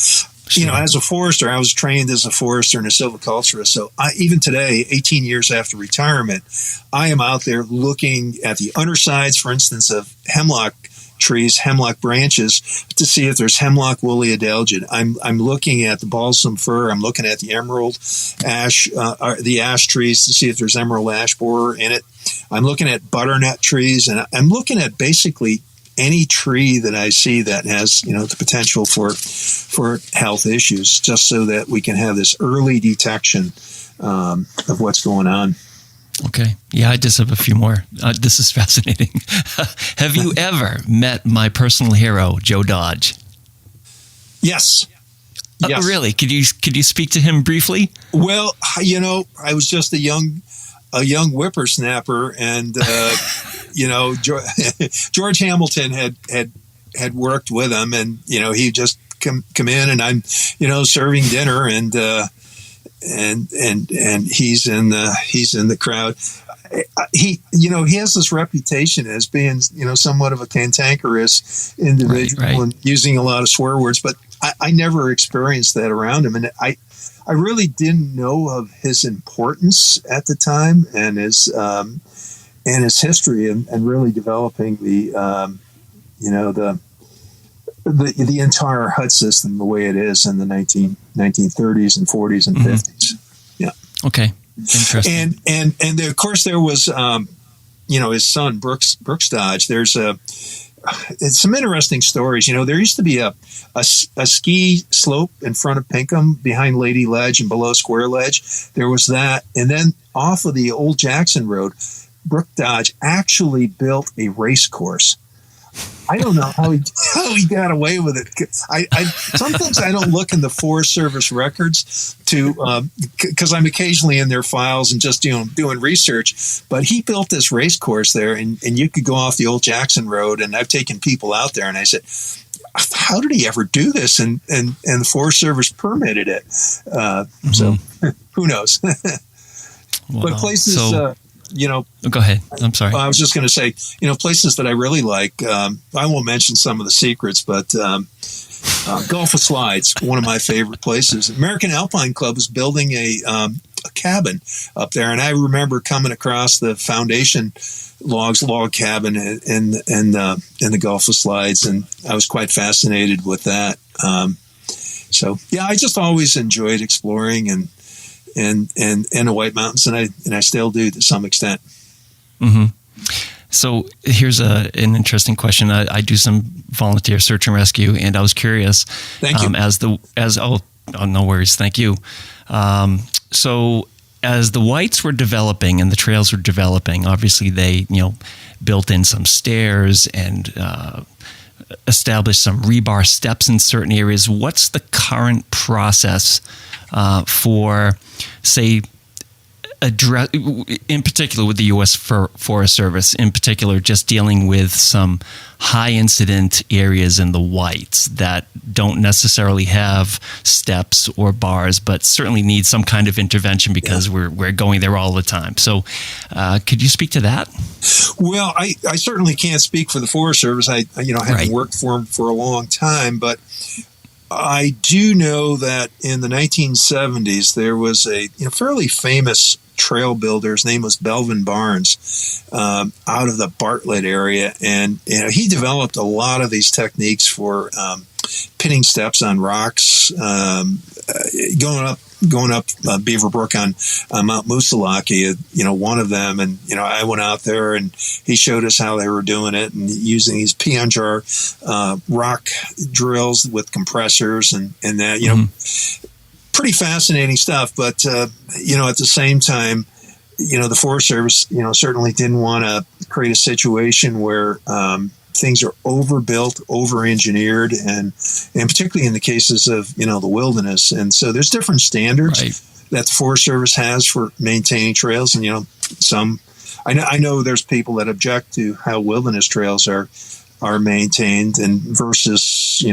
as a forester, I was trained as a forester and a silviculturist. So even today, 18 years after retirement, I am out there looking at the undersides, for instance, of hemlock trees, hemlock branches, to see if there's hemlock woolly adelgid. I'm looking at the balsam fir. I'm looking at the emerald ash, the ash trees, to see if there's emerald ash borer in it. I'm looking at butternut trees, and I'm looking at basically any tree that I see that has, the potential for health issues, just so that we can have this early detection of what's going on. Okay. Yeah, I just have a few more. This is fascinating. Have you ever met my personal hero, Joe Dodge? Yes. Yes. Really? Could you speak to him briefly? Well, I was just a young whippersnapper, and George Hamilton had worked with him, and he just come in, and I'm serving dinner, and he's in the crowd. He has this reputation as being somewhat of a cantankerous individual, and using a lot of swear words, but I never experienced that around him, and I really didn't know of his importance at the time, and his history, and really developing the entire HUD system the way it is in the 1930s and 40s and 50s. Yeah. Okay. Interesting. And of course there was his son Brooks Dodge. There's some interesting stories. There used to be a ski slope in front of Pinkham behind Lady Ledge and below Square Ledge. There was that. And then off of the old Jackson Road, Brooks Dodge actually built a race course. I don't know how he got away with it. Sometimes I don't look in the Forest Service records because I'm occasionally in their files and just doing research. But he built this race course there, and you could go off the old Jackson Road. And I've taken people out there, and I said, "How did he ever do this?" And the Forest Service permitted it. So who knows? Wow. But places. Go ahead. I'm sorry. I was just going to say, places that I really like. I won't mention some of the secrets, but Gulf of Slides, one of my favorite places. American Alpine Club is building a cabin up there, and I remember coming across the foundation log cabin in the Gulf of Slides, and I was quite fascinated with that. So yeah, I just always enjoyed exploring and the White Mountains, and I still do to some extent. Mm-hmm. So here's an interesting question. I do some volunteer search and rescue, and I was curious. Thank you. No worries. Thank you. So as the whites were developing and the trails were developing, obviously they built in some stairs and established some rebar steps in certain areas. What's the current process for, say, in particular with the U.S. Forest Service, in particular just dealing with some high incident areas in the whites that don't necessarily have steps or bars, but certainly need some kind of intervention because we're going there all the time. So could you speak to that? Well, I certainly can't speak for the Forest Service. I haven't worked for them for a long time, but I do know that in the 1970s, there was a fairly famous trail builder. His name was Belvin Barnes, out of the Bartlett area. And he developed a lot of these techniques for pinning steps on rocks, going up Beaver Brook on Mount Moosilauke, one of them. And, I went out there and he showed us how they were doing it and using these peon jar rock drills with compressors and that, pretty fascinating stuff. But, at the same time, the Forest Service, certainly didn't want to create a situation where things are overbuilt, over-engineered, and particularly in the cases of, the wilderness. And so there's different standards that the Forest Service has for maintaining trails. And, I know there's people that object to how wilderness trails are maintained and versus,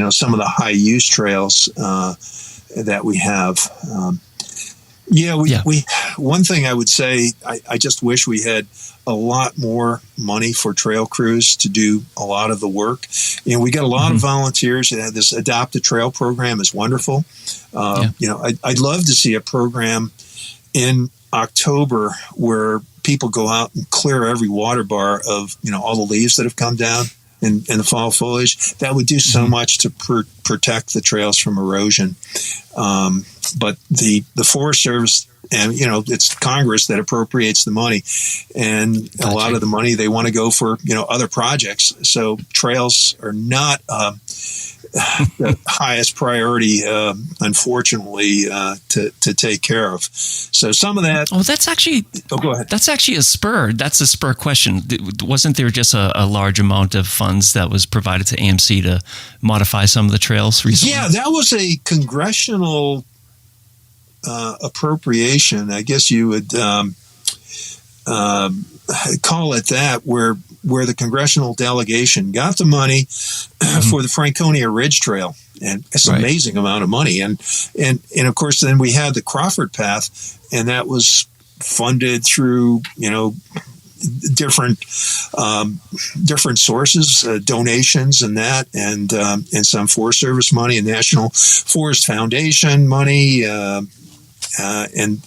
some of the high-use trails that we have. One thing I would say, I just wish we had a lot more money for trail crews to do a lot of the work. We got a lot of volunteers. This Adopt a Trail program is wonderful. I'd love to see a program in October where people go out and clear every water bar of, all the leaves that have come down in the fall foliage. That would do so much to protect the trails from erosion. But the Forest Service, and it's Congress that appropriates the money, and a lot of the money they want to go for other projects. So trails are not the highest priority, unfortunately, to take care of. So some of that. Oh, that's actually. Oh, go ahead. That's actually a spur. That's a spur question. Wasn't there just a large amount of funds that was provided to AMC to modify some of the trails recently? Yeah, that was a congressional appropriation. I guess you would call it that, where the congressional delegation got the money for the Franconia Ridge Trail. And it's an amazing amount of money. And of course, then we had the Crawford Path, and that was funded through, different sources, donations and that, and some Forest Service money and National Forest Foundation money, and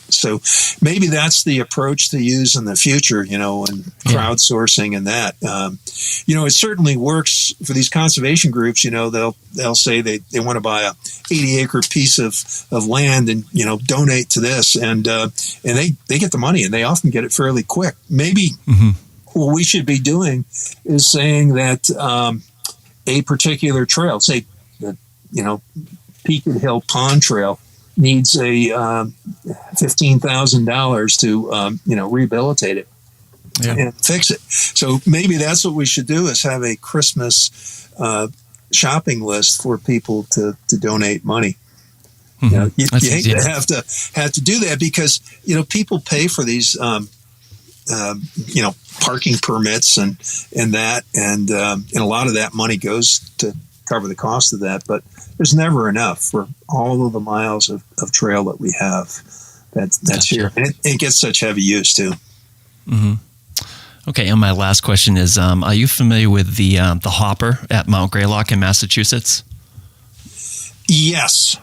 so maybe that's the approach to use in the future, and crowdsourcing and that. It certainly works for these conservation groups. They'll say they want to buy a 80-acre piece of land and donate to this, and they get the money, and they often get it fairly quick. Maybe what we should be doing is saying that a particular trail, say the Peaked Hill Pond Trail, needs a $15,000 to rehabilitate it and fix it. So maybe that's what we should do, is have a Christmas shopping list for people to donate money. You hate to have to do that because people pay for these parking permits and that, and a lot of that money goes to cover the cost of that, but there's never enough for all of the miles of trail that we have that's here. And it gets such heavy use too. Okay, and my last question is, are you familiar with the hopper at Mount Greylock in Massachusetts? Yes.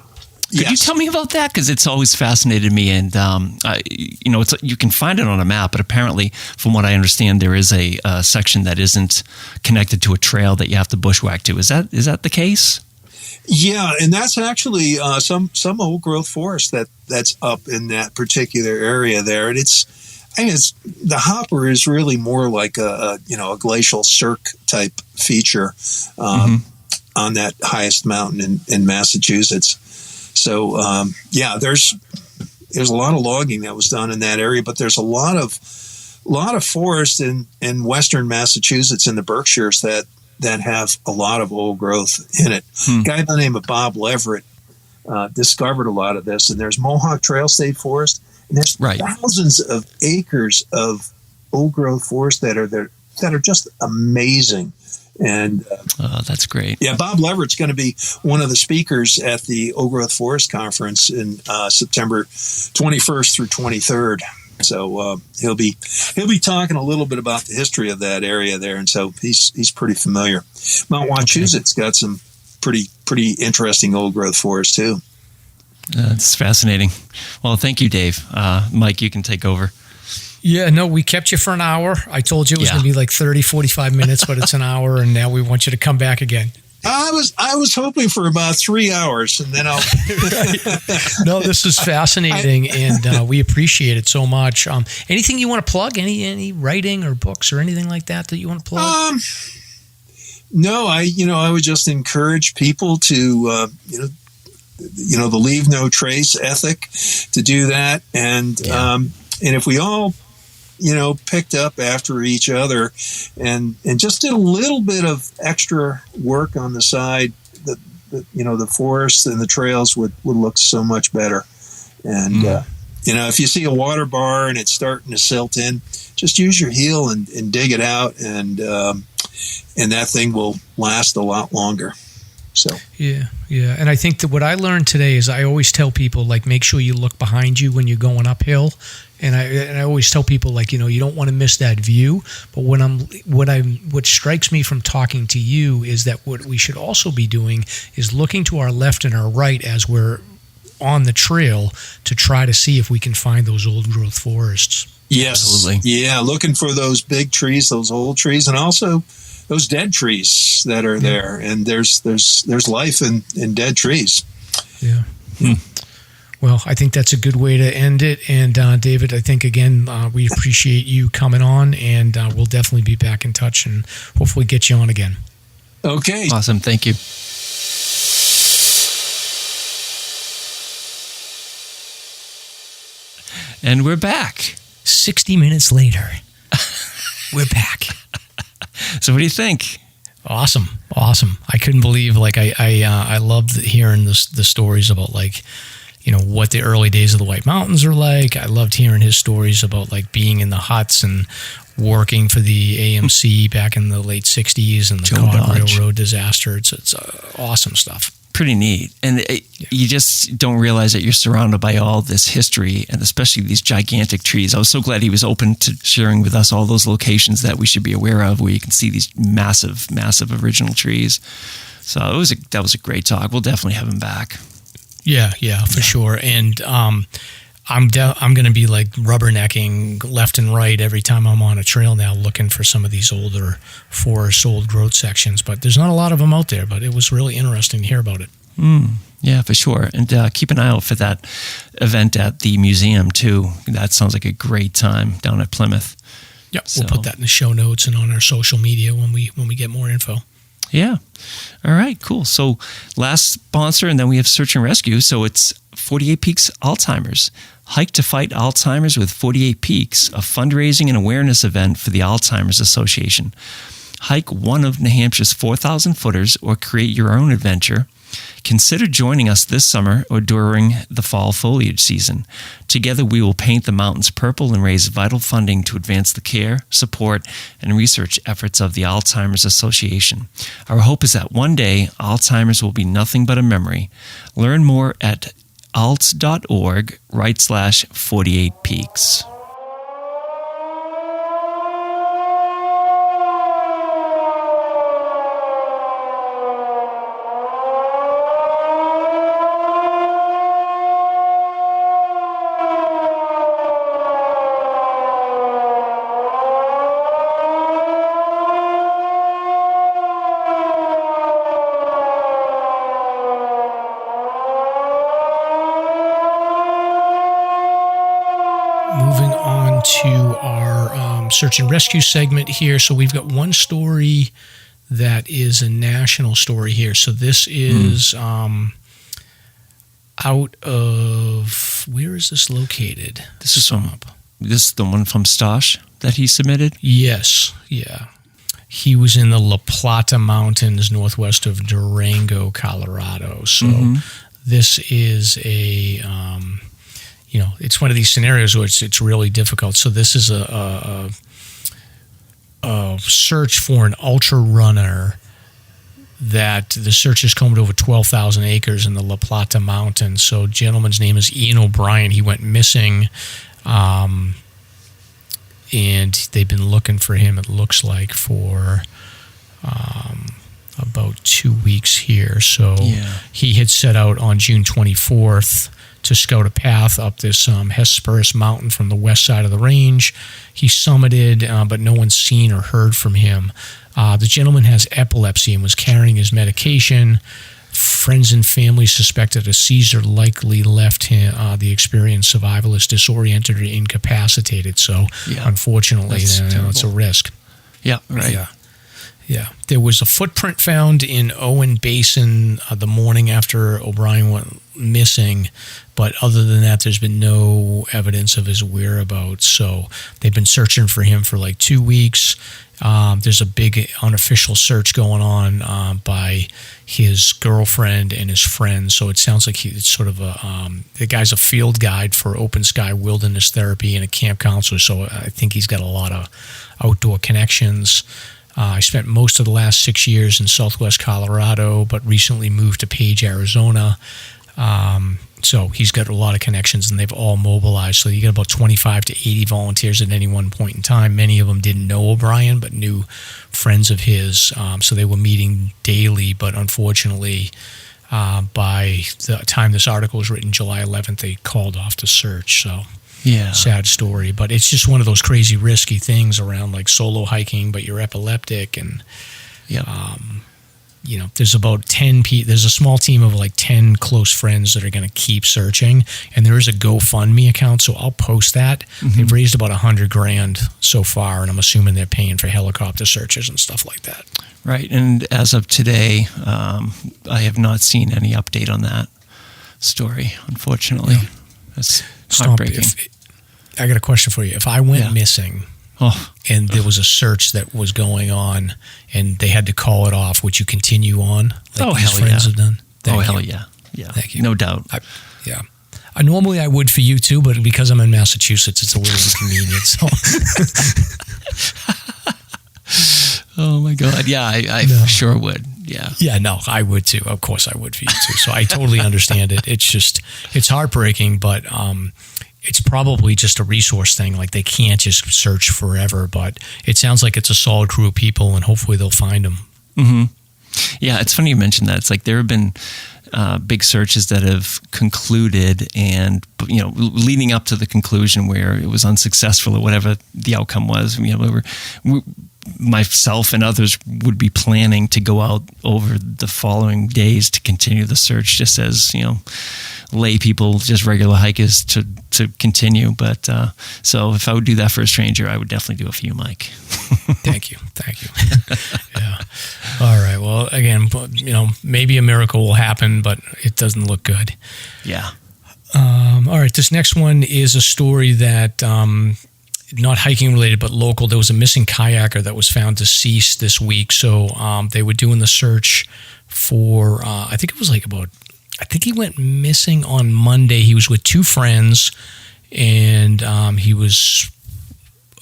Could you tell me about that? Because it's always fascinated me, and you can find it on a map, but apparently, from what I understand, there is a section that isn't connected to a trail that you have to bushwhack to. Is that the case? Yeah, and that's actually some old growth forest that's up in that particular area there, and the hopper is really more like a glacial cirque type feature on that highest mountain in Massachusetts. So there's a lot of logging that was done in that area, but there's a lot of forest in western Massachusetts in the Berkshires that have a lot of old growth in it. A guy by the name of Bob Leverett discovered a lot of this, and there's Mohawk Trail State Forest, and there's thousands of acres of old growth forest that are just amazing. And that's great. Yeah, Bob Leverett's going to be one of the speakers at the Old Growth Forest Conference in September 21st through 23rd. So he'll be talking a little bit about the history of that area there, and so he's pretty familiar. Mount Wachusett's got some pretty interesting old growth forest too. It's fascinating. Well, thank you, Dave. Mike, you can take over. Yeah, no, we kept you for an hour. I told you it was going to be like 30, 45 minutes, but it's an hour, and now we want you to come back again. I was hoping for about 3 hours, and then I'll. No, this is fascinating, and we appreciate it so much. Anything you want to plug? Any writing or books or anything like that you want to plug? No, I would just encourage people to the leave no trace ethic, to do that, and if we all picked up after each other and just did a little bit of extra work on the side, the forests and the trails would look so much better. And, if you see a water bar and it's starting to silt in, just use your heel and dig it out, and that thing will last a lot longer. So yeah. And I think that what I learned today is I always tell people, like, make sure you look behind you when you're going uphill. And I always tell people, like, you don't want to miss that view. But what strikes me from talking to you is that what we should also be doing is looking to our left and our right as we're on the trail to try to see if we can find those old growth forests. Yes. Absolutely. Yeah. Looking for those big trees, those old trees, and also those dead trees that are there. And there's life in dead trees. Yeah. Well, I think that's a good way to end it. And David, I think, again, we appreciate you coming on, and we'll definitely be back in touch and hopefully get you on again. Okay. Awesome. Thank you. And we're back. 60 minutes later, we're back. So what do you think? Awesome. I couldn't believe, like, I loved hearing the stories about, like, what the early days of the White Mountains are like. I loved hearing his stories about, like, being in the huts and working for the AMC back in the late 60s and the Cod Railroad disaster. It's awesome stuff. Pretty neat. And you just don't realize that you're surrounded by all this history, and especially these gigantic trees. I was so glad he was open to sharing with us all those locations that we should be aware of, where you can see these massive, massive original trees. So that was a great talk. We'll definitely have him back. Yeah, for sure. And I'm going to be, like, rubbernecking left and right every time I'm on a trail now, looking for some of these older forest, old growth sections. But there's not a lot of them out there, but it was really interesting to hear about it. Yeah, for sure. And keep an eye out for that event at the museum, too. That sounds like a great time down at Plymouth. Yep, we'll put that in the show notes and on our social media when we get more info. Yeah. All right, cool. So last sponsor, and then we have Search and Rescue. So it's 48 Peaks Alzheimer's. Hike to Fight Alzheimer's with 48 Peaks, a fundraising and awareness event for the Alzheimer's Association. Hike one of New Hampshire's 4,000 footers or create your own adventure. Consider joining us this summer or during the fall foliage season. Together we will paint the mountains purple and raise vital funding to advance the care, support, and research efforts of the Alzheimer's Association. Our hope is that one day Alzheimer's will be nothing but a memory. Learn more at alts.org/48peaks. search and rescue segment here. So we've got one story that is a national story here. So this is out of, where is this located? This is the one from Stosh that he submitted? Yes, yeah. He was in the La Plata Mountains northwest of Durango, Colorado. So this is a, it's one of these scenarios where it's really difficult. So this is a search for an ultra runner that the search has combed over 12,000 acres in the La Plata Mountains. So gentleman's name is Ian O'Brien. He went missing, and they've been looking for him, it looks like, for about 2 weeks here. So he had set out on June 24th to scout a path up this Hesperus mountain from the west side of the range. He summited, but no one's seen or heard from him. The gentleman has epilepsy and was carrying his medication. Friends and family suspected a seizure likely left him the experience survivalist disoriented or incapacitated. So unfortunately, it's a risk. Yeah, right. Yeah. There was a footprint found in Owen Basin the morning after O'Brien went missing, but other than that, there's been no evidence of his whereabouts. So they've been searching for him for like 2 weeks. There's a big unofficial search going on by his girlfriend and his friends. So it sounds like it's sort of the guy's a field guide for open sky wilderness therapy and a camp counselor. So I think he's got a lot of outdoor connections. I spent most of the last 6 years in Southwest Colorado, but recently moved to Page, Arizona. So he's got a lot of connections, and they've all mobilized. So you got about 25 to 80 volunteers at any one point in time. Many of them didn't know O'Brien, but knew friends of his. So they were meeting daily, but unfortunately, by the time this article was written, July 11th, they called off the search. So sad story. But it's just one of those crazy, risky things around like solo hiking, but you're epileptic, and there's about 10 people. There's a small team of like 10 close friends that are going to keep searching, and there is a GoFundMe account, so I'll post that. They've raised about $100,000 so far, and I'm assuming they're paying for helicopter searches and stuff like that. Right, and as of today, I have not seen any update on that story, unfortunately. Yeah. That's heartbreaking. I got a question for you. If I went missing and there was a search that was going on and they had to call it off, would you continue on like these friends have done? Hell yeah. Yeah. Thank you. No doubt. Normally I would for you too, but because I'm in Massachusetts, it's a little inconvenient. So. Oh my God. Yeah, I sure would. Yeah. Yeah, no, I would too. Of course I would for you too. So I totally understand it. It's heartbreaking, but it's probably just a resource thing. Like they can't just search forever, but it sounds like it's a solid crew of people, and hopefully they'll find them. Yeah, it's funny you mentioned that. It's like there have been big searches that have concluded, and leading up to the conclusion where it was unsuccessful or whatever the outcome was. Myself and others would be planning to go out over the following days to continue the search, just as lay people, just regular hikers to continue. But so if I would do that for a stranger, I would definitely do it for you, Mike. Thank you. Yeah. All right. Well, again, maybe a miracle will happen, but it doesn't look good. Yeah. All right. This next one is a story that not hiking related, but local. There was a missing kayaker that was found deceased this week. So they were doing the search for, I think he went missing on Monday. He was with two friends, and he was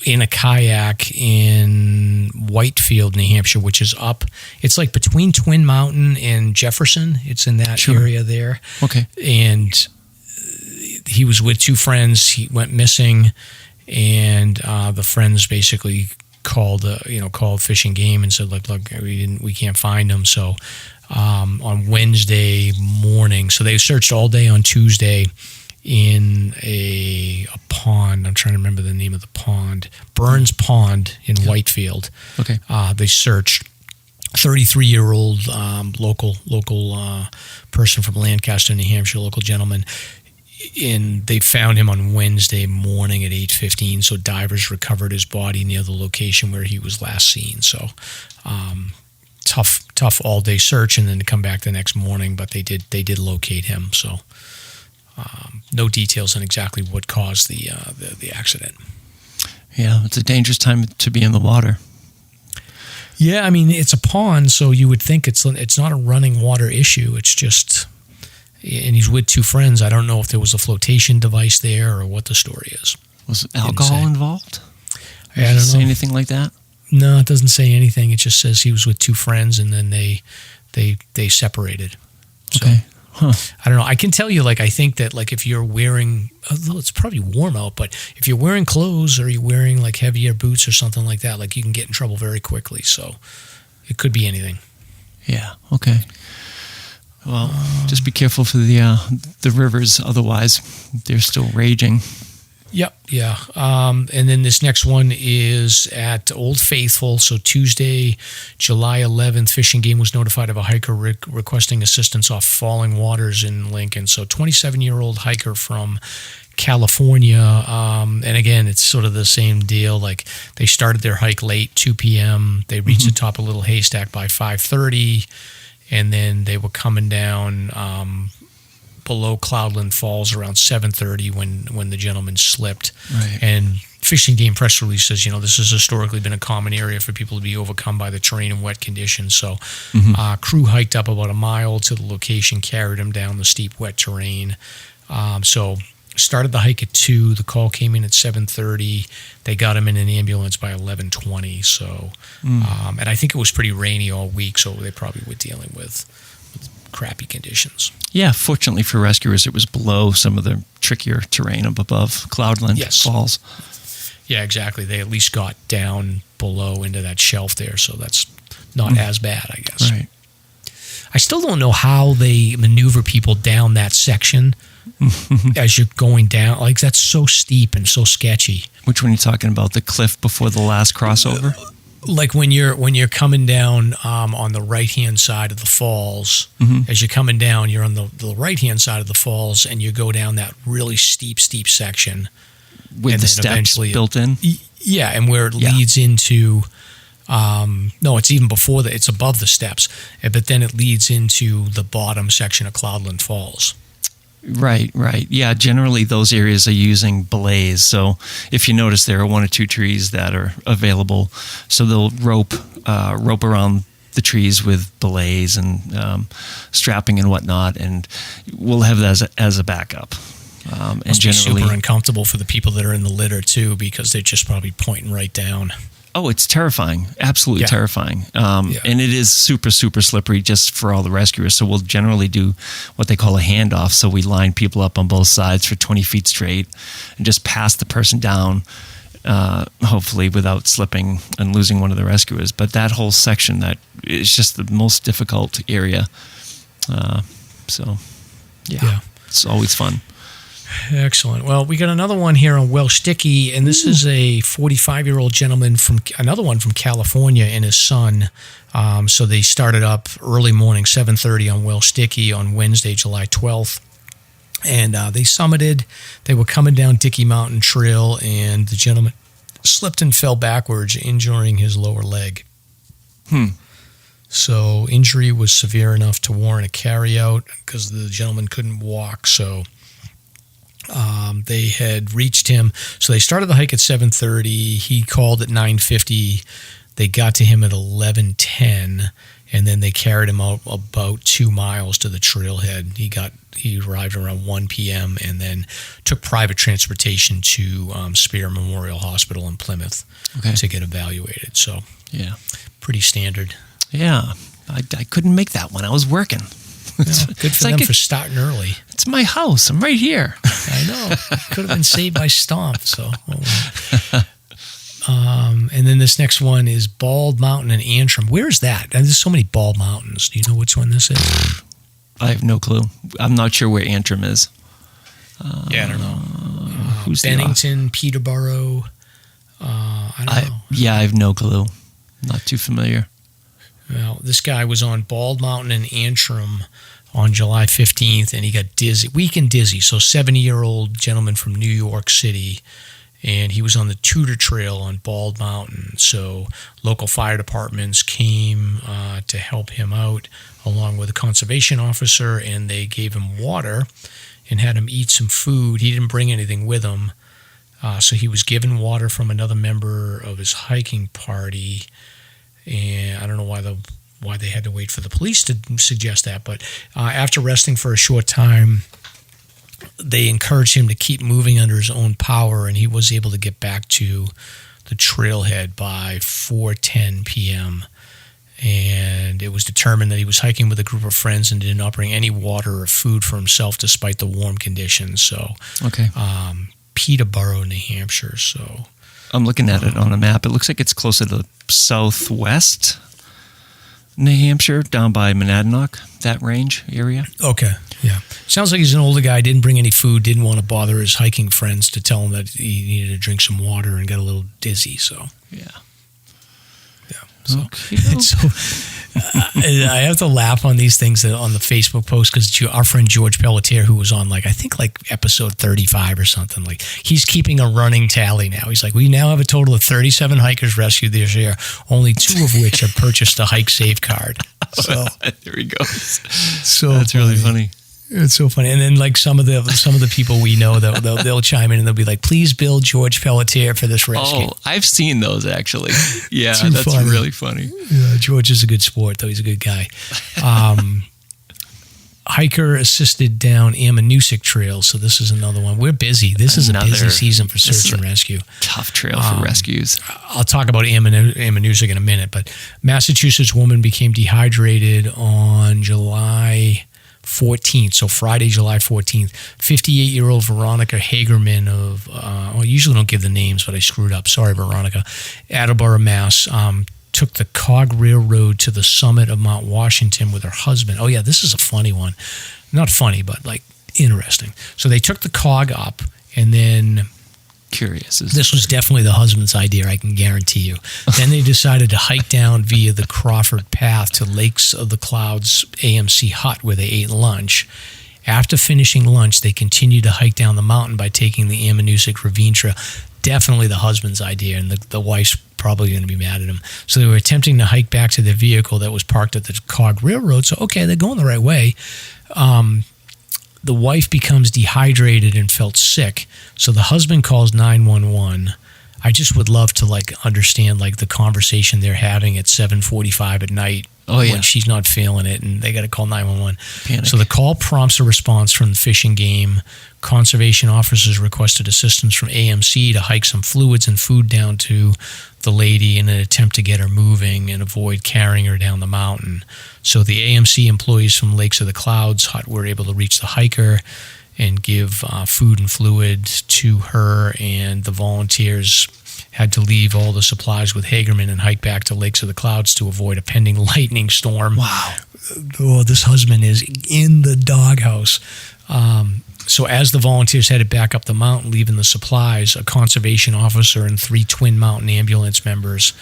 in a kayak in Whitefield, New Hampshire, which is up. It's like between Twin Mountain and Jefferson. It's in that area there. Okay. And he was with two friends. He went missing, and the friends basically called Fish and Game and said, look, we can't find him. So on Wednesday morning, so they searched all day on Tuesday in a pond. I'm trying to remember the name of the pond. Burns Pond in Whitefield. Okay. They searched. 33-year-old local person from Lancaster, New Hampshire, local gentleman. they found him on Wednesday morning at 8:15. So divers recovered his body near the location where he was last seen. So tough all day search, and then to come back the next morning. But they did locate him. So no details on exactly what caused the accident. Yeah, it's a dangerous time to be in the water. Yeah, I mean, it's a pond, so you would think it's not a running water issue. It's just, and he's with two friends. I don't know if there was a flotation device there or what the story is. Was alcohol involved? I don't know. Say anything like that? No, it doesn't say anything. It just says he was with two friends, and then they separated. So, okay. Huh. I don't know. I can tell you, I think that, if you're wearing, although it's probably warm out, but if you're wearing clothes or you're wearing, heavier boots or something like that, you can get in trouble very quickly. So it could be anything. Yeah. Okay. Well, just be careful for the rivers. Otherwise, they're still raging. Yep. Yeah. And then this next one is at Old Faithful. So Tuesday, July 11th, Fish and Game was notified of a hiker requesting assistance off falling waters in Lincoln. So 27-year-old hiker from California. And again, it's sort of the same deal. They started their hike late, 2 p.m. They reached the top of Little Haystack by 5:30. And then they were coming down below Cloudland Falls around 7:30 when the gentleman slipped. Right. And Fish and Game press release says, this has historically been a common area for people to be overcome by the terrain and wet conditions. So crew hiked up about a mile to the location, carried him down the steep, wet terrain. So started the hike at 2. The call came in at 7:30. They got him in an ambulance by 11:20. So, and I think it was pretty rainy all week, so they probably were dealing with crappy conditions. Yeah, fortunately for rescuers, it was below some of the trickier terrain up above Cloudland Falls. Yeah, exactly. They at least got down below into that shelf there, so that's not as bad, I guess. Right. I still don't know how they maneuver people down that section as you're going down. That's so steep and so sketchy. Which one are you talking about? The cliff before the last crossover? When you're coming down on the right-hand side of the falls, as you're coming down, you're on the right-hand side of the falls, and you go down that really steep section. With the steps built in? Yeah, and where it leads into... no, it's even before it's above the steps, but then it leads into the bottom section of Cloudland Falls. Right. Yeah, generally those areas are using belays. So if you notice, there are 1 or 2 trees that are available. So they'll rope around the trees with belays and strapping and whatnot, and we'll have that as a backup. And must be super uncomfortable for the people that are in the litter too, because they're just probably pointing right down. Oh, it's terrifying. Absolutely terrifying. And it is super, super slippery just for all the rescuers. So we'll generally do what they call a handoff. So we line people up on both sides for 20 feet straight and just pass the person down, hopefully without slipping and losing one of the rescuers. But that whole section, that is just the most difficult area. It's always fun. Excellent. Well, we got another one here on Welsh Dickey, and this is a 45-year-old gentleman from California and his son. So they started up early morning, 7:30 on Welsh Dickey on Wednesday, July 12th. And they summited. They were coming down Dickey Mountain Trail, and the gentleman slipped and fell backwards, injuring his lower leg. So injury was severe enough to warrant a carry-out because the gentleman couldn't walk. So they had reached him. So they started the hike at 7:30. He called at 9:50. They got to him at 11:10, and then they carried him out about 2 miles to the trailhead. He arrived around 1 p.m. and then took private transportation to Spear Memorial Hospital in Plymouth to get evaluated. So pretty standard. Yeah, I couldn't make that one. I was working. Good for them for starting early. It's my house. I'm right here. I know. Could have been saved by Stomp. So, and then this next one is Bald Mountain in Antrim. Where is that? There's so many Bald Mountains. Do you know which one this is? I have no clue. I'm not sure where Antrim is. I don't know. Bennington, Peterborough. I don't know. Yeah, I have no clue. Not too familiar. Well, this guy was on Bald Mountain in Antrim on July 15th, and he got dizzy, weak and dizzy. So 70-year-old gentleman from New York City, and he was on the Tudor Trail on Bald Mountain. So local fire departments came to help him out, along with a conservation officer, and they gave him water and had him eat some food. He didn't bring anything with him, so he was given water from another member of his hiking party, and I don't know why they had to wait for the police to suggest that, but after resting for a short time, they encouraged him to keep moving under his own power, and he was able to get back to the trailhead by 4:10 p.m., and it was determined that he was hiking with a group of friends and did not bring any water or food for himself despite the warm conditions. So, okay. Peterborough, New Hampshire. So I'm looking at it on a map. It looks like it's closer to southwest New Hampshire, down by Monadnock, that range area. Okay, yeah. Sounds like he's an older guy, didn't bring any food, didn't want to bother his hiking friends to tell him that he needed to drink some water, and got a little dizzy, so. Yeah. So, okay. I have to laugh on these things on the Facebook post, because our friend George Pelletier, who was on I think episode 35 or something, he's keeping a running tally now. He's like, we now have a total of 37 hikers rescued this year, only 2 of which have purchased a hike safe card. So there he goes. So that's really funny. It's so funny. And then some of the people we know, they'll chime in and they'll be like, please bill George Pelletier for this rescue. Oh, I've seen those actually. Yeah, that's funny. Really funny. Yeah, George is a good sport, though. He's a good guy. Hiker assisted down Ammonoosuc Trail. So this is another one. We're busy. This is a busy season for search and rescue. Tough trail for rescues. I'll talk about Ammonoosuc in a minute, but Massachusetts woman became dehydrated on July 14th, so Friday, July 14th. 58-year-old Veronica Hagerman of, I usually don't give the names, but I screwed up. Sorry, Veronica. Attleboro, Mass. Took the Cog Railroad to the summit of Mount Washington with her husband. Oh, yeah, this is a funny one. Not funny, but interesting. So they took the Cog up, and then... Curious. This was definitely the husband's idea, I can guarantee you. Then they decided to hike down via the Crawford Path to Lakes of the Clouds AMC hut, where they ate lunch. After finishing lunch, they continued to hike down the mountain by taking the Ammonoosuc Ravine Trail. Definitely the husband's idea, and the wife's probably going to be mad at him. So they were attempting to hike back to their vehicle that was parked at the Cog Railroad. So, okay, they're going the right way. The wife becomes dehydrated and felt sick. So the husband calls 911. I just would love to understand the conversation they're having at 7:45 at night. Oh, yeah. When she's not feeling it and they got to call 911. Panic. So the call prompts a response from the Fish and Game. Conservation officers requested assistance from AMC to hike some fluids and food down to the lady in an attempt to get her moving and avoid carrying her down the mountain. So the AMC employees from Lakes of the Clouds hut were able to reach the hiker and give food and fluid to her, and the volunteers had to leave all the supplies with Hagerman and hike back to Lakes of the Clouds to avoid a pending lightning storm. Wow. Oh, this husband is in the doghouse. So as the volunteers headed back up the mountain, leaving the supplies, a conservation officer and 3 Twin Mountain ambulance members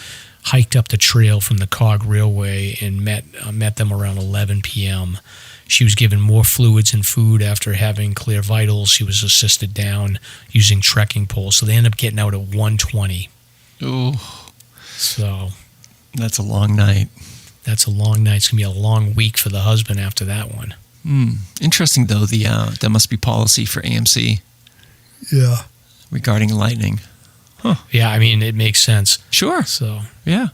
hiked up the trail from the Cog Railway and met them around 11 p.m. She was given more fluids and food after having clear vitals. She was assisted down using trekking poles. So they ended up getting out at 1:20. Ooh. So that's a long night. That's a long night. It's going to be a long week for the husband after that one. Interesting, though, there must be policy for AMC. Yeah. Regarding lightning. Huh. Yeah, I mean, it makes sense. Sure. So, yeah.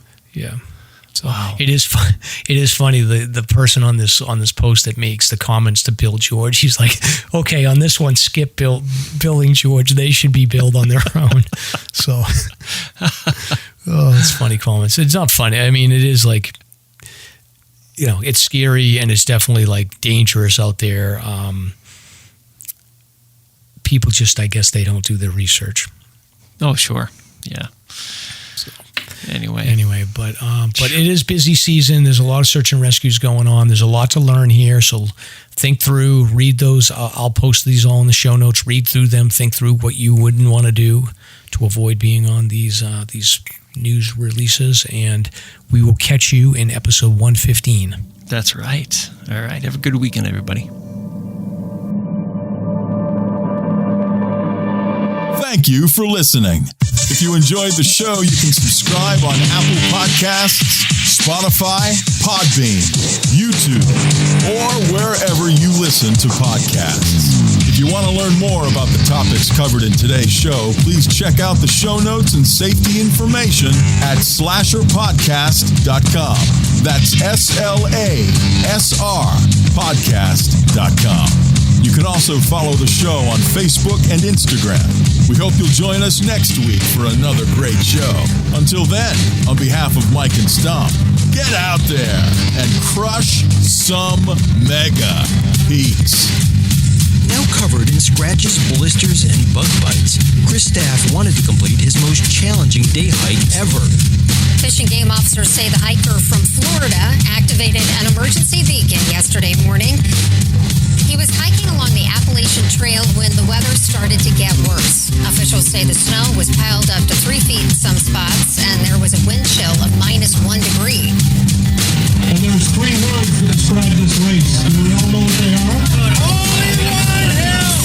So wow. It is funny. The person on this post that makes the comments to Bill George, he's like, okay, on this one, skip billing George. They should be billed on their own. So, it's funny comments. It's not funny. I mean, it is it's scary and it's definitely dangerous out there. People just, I guess, they don't do their research. Oh, sure. Yeah. So, anyway, but it is busy season. There's a lot of search and rescues going on. There's a lot to learn here. So think through, read those. I'll post these all in the show notes. Read through them. Think through what you wouldn't want to do to avoid being on these news releases. And we will catch you in episode 115. That's right. All right. Have a good weekend, everybody. Thank you for listening. If you enjoyed the show, you can subscribe on Apple Podcasts, Spotify, Podbean, YouTube, or wherever you listen to podcasts. If you want to learn more about the topics covered in today's show, please check out the show notes and safety information at SLASRPodcast.com. That's SLASR podcast.com. You can also follow the show on Facebook and Instagram. We hope you'll join us next week for another great show. Until then, on behalf of Mike and Stomp, get out there and crush some mega. Peace. Now covered in scratches, blisters, and bug bites, Chris Staff wanted to complete his most challenging day hike ever. Fish and Game officers say the hiker from Florida activated an emergency beacon yesterday morning. He was hiking along the Appalachian Trail when the weather started to get worse. Officials say the snow was piled up to 3 feet in some spots, and there was a wind chill of -1 degree. And there's 3 words to describe this race. Do we all know what they are? Only one hell!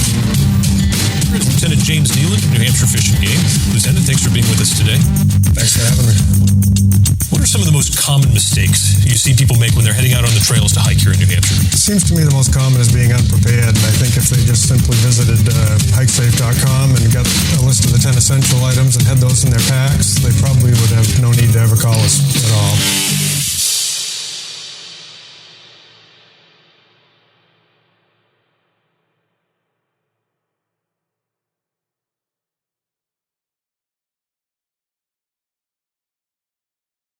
Lieutenant James Nealon, New Hampshire Fish and Game. Lieutenant, thanks for being with us today. Thanks for having me. What are some of the most common mistakes you see people make when they're heading out on the trails to hike here in New Hampshire? It seems to me the most common is being unprepared, and I think if they just simply visited hikesafe.com and got a list of the 10 essential items and had those in their packs, they probably would have no need to ever call us.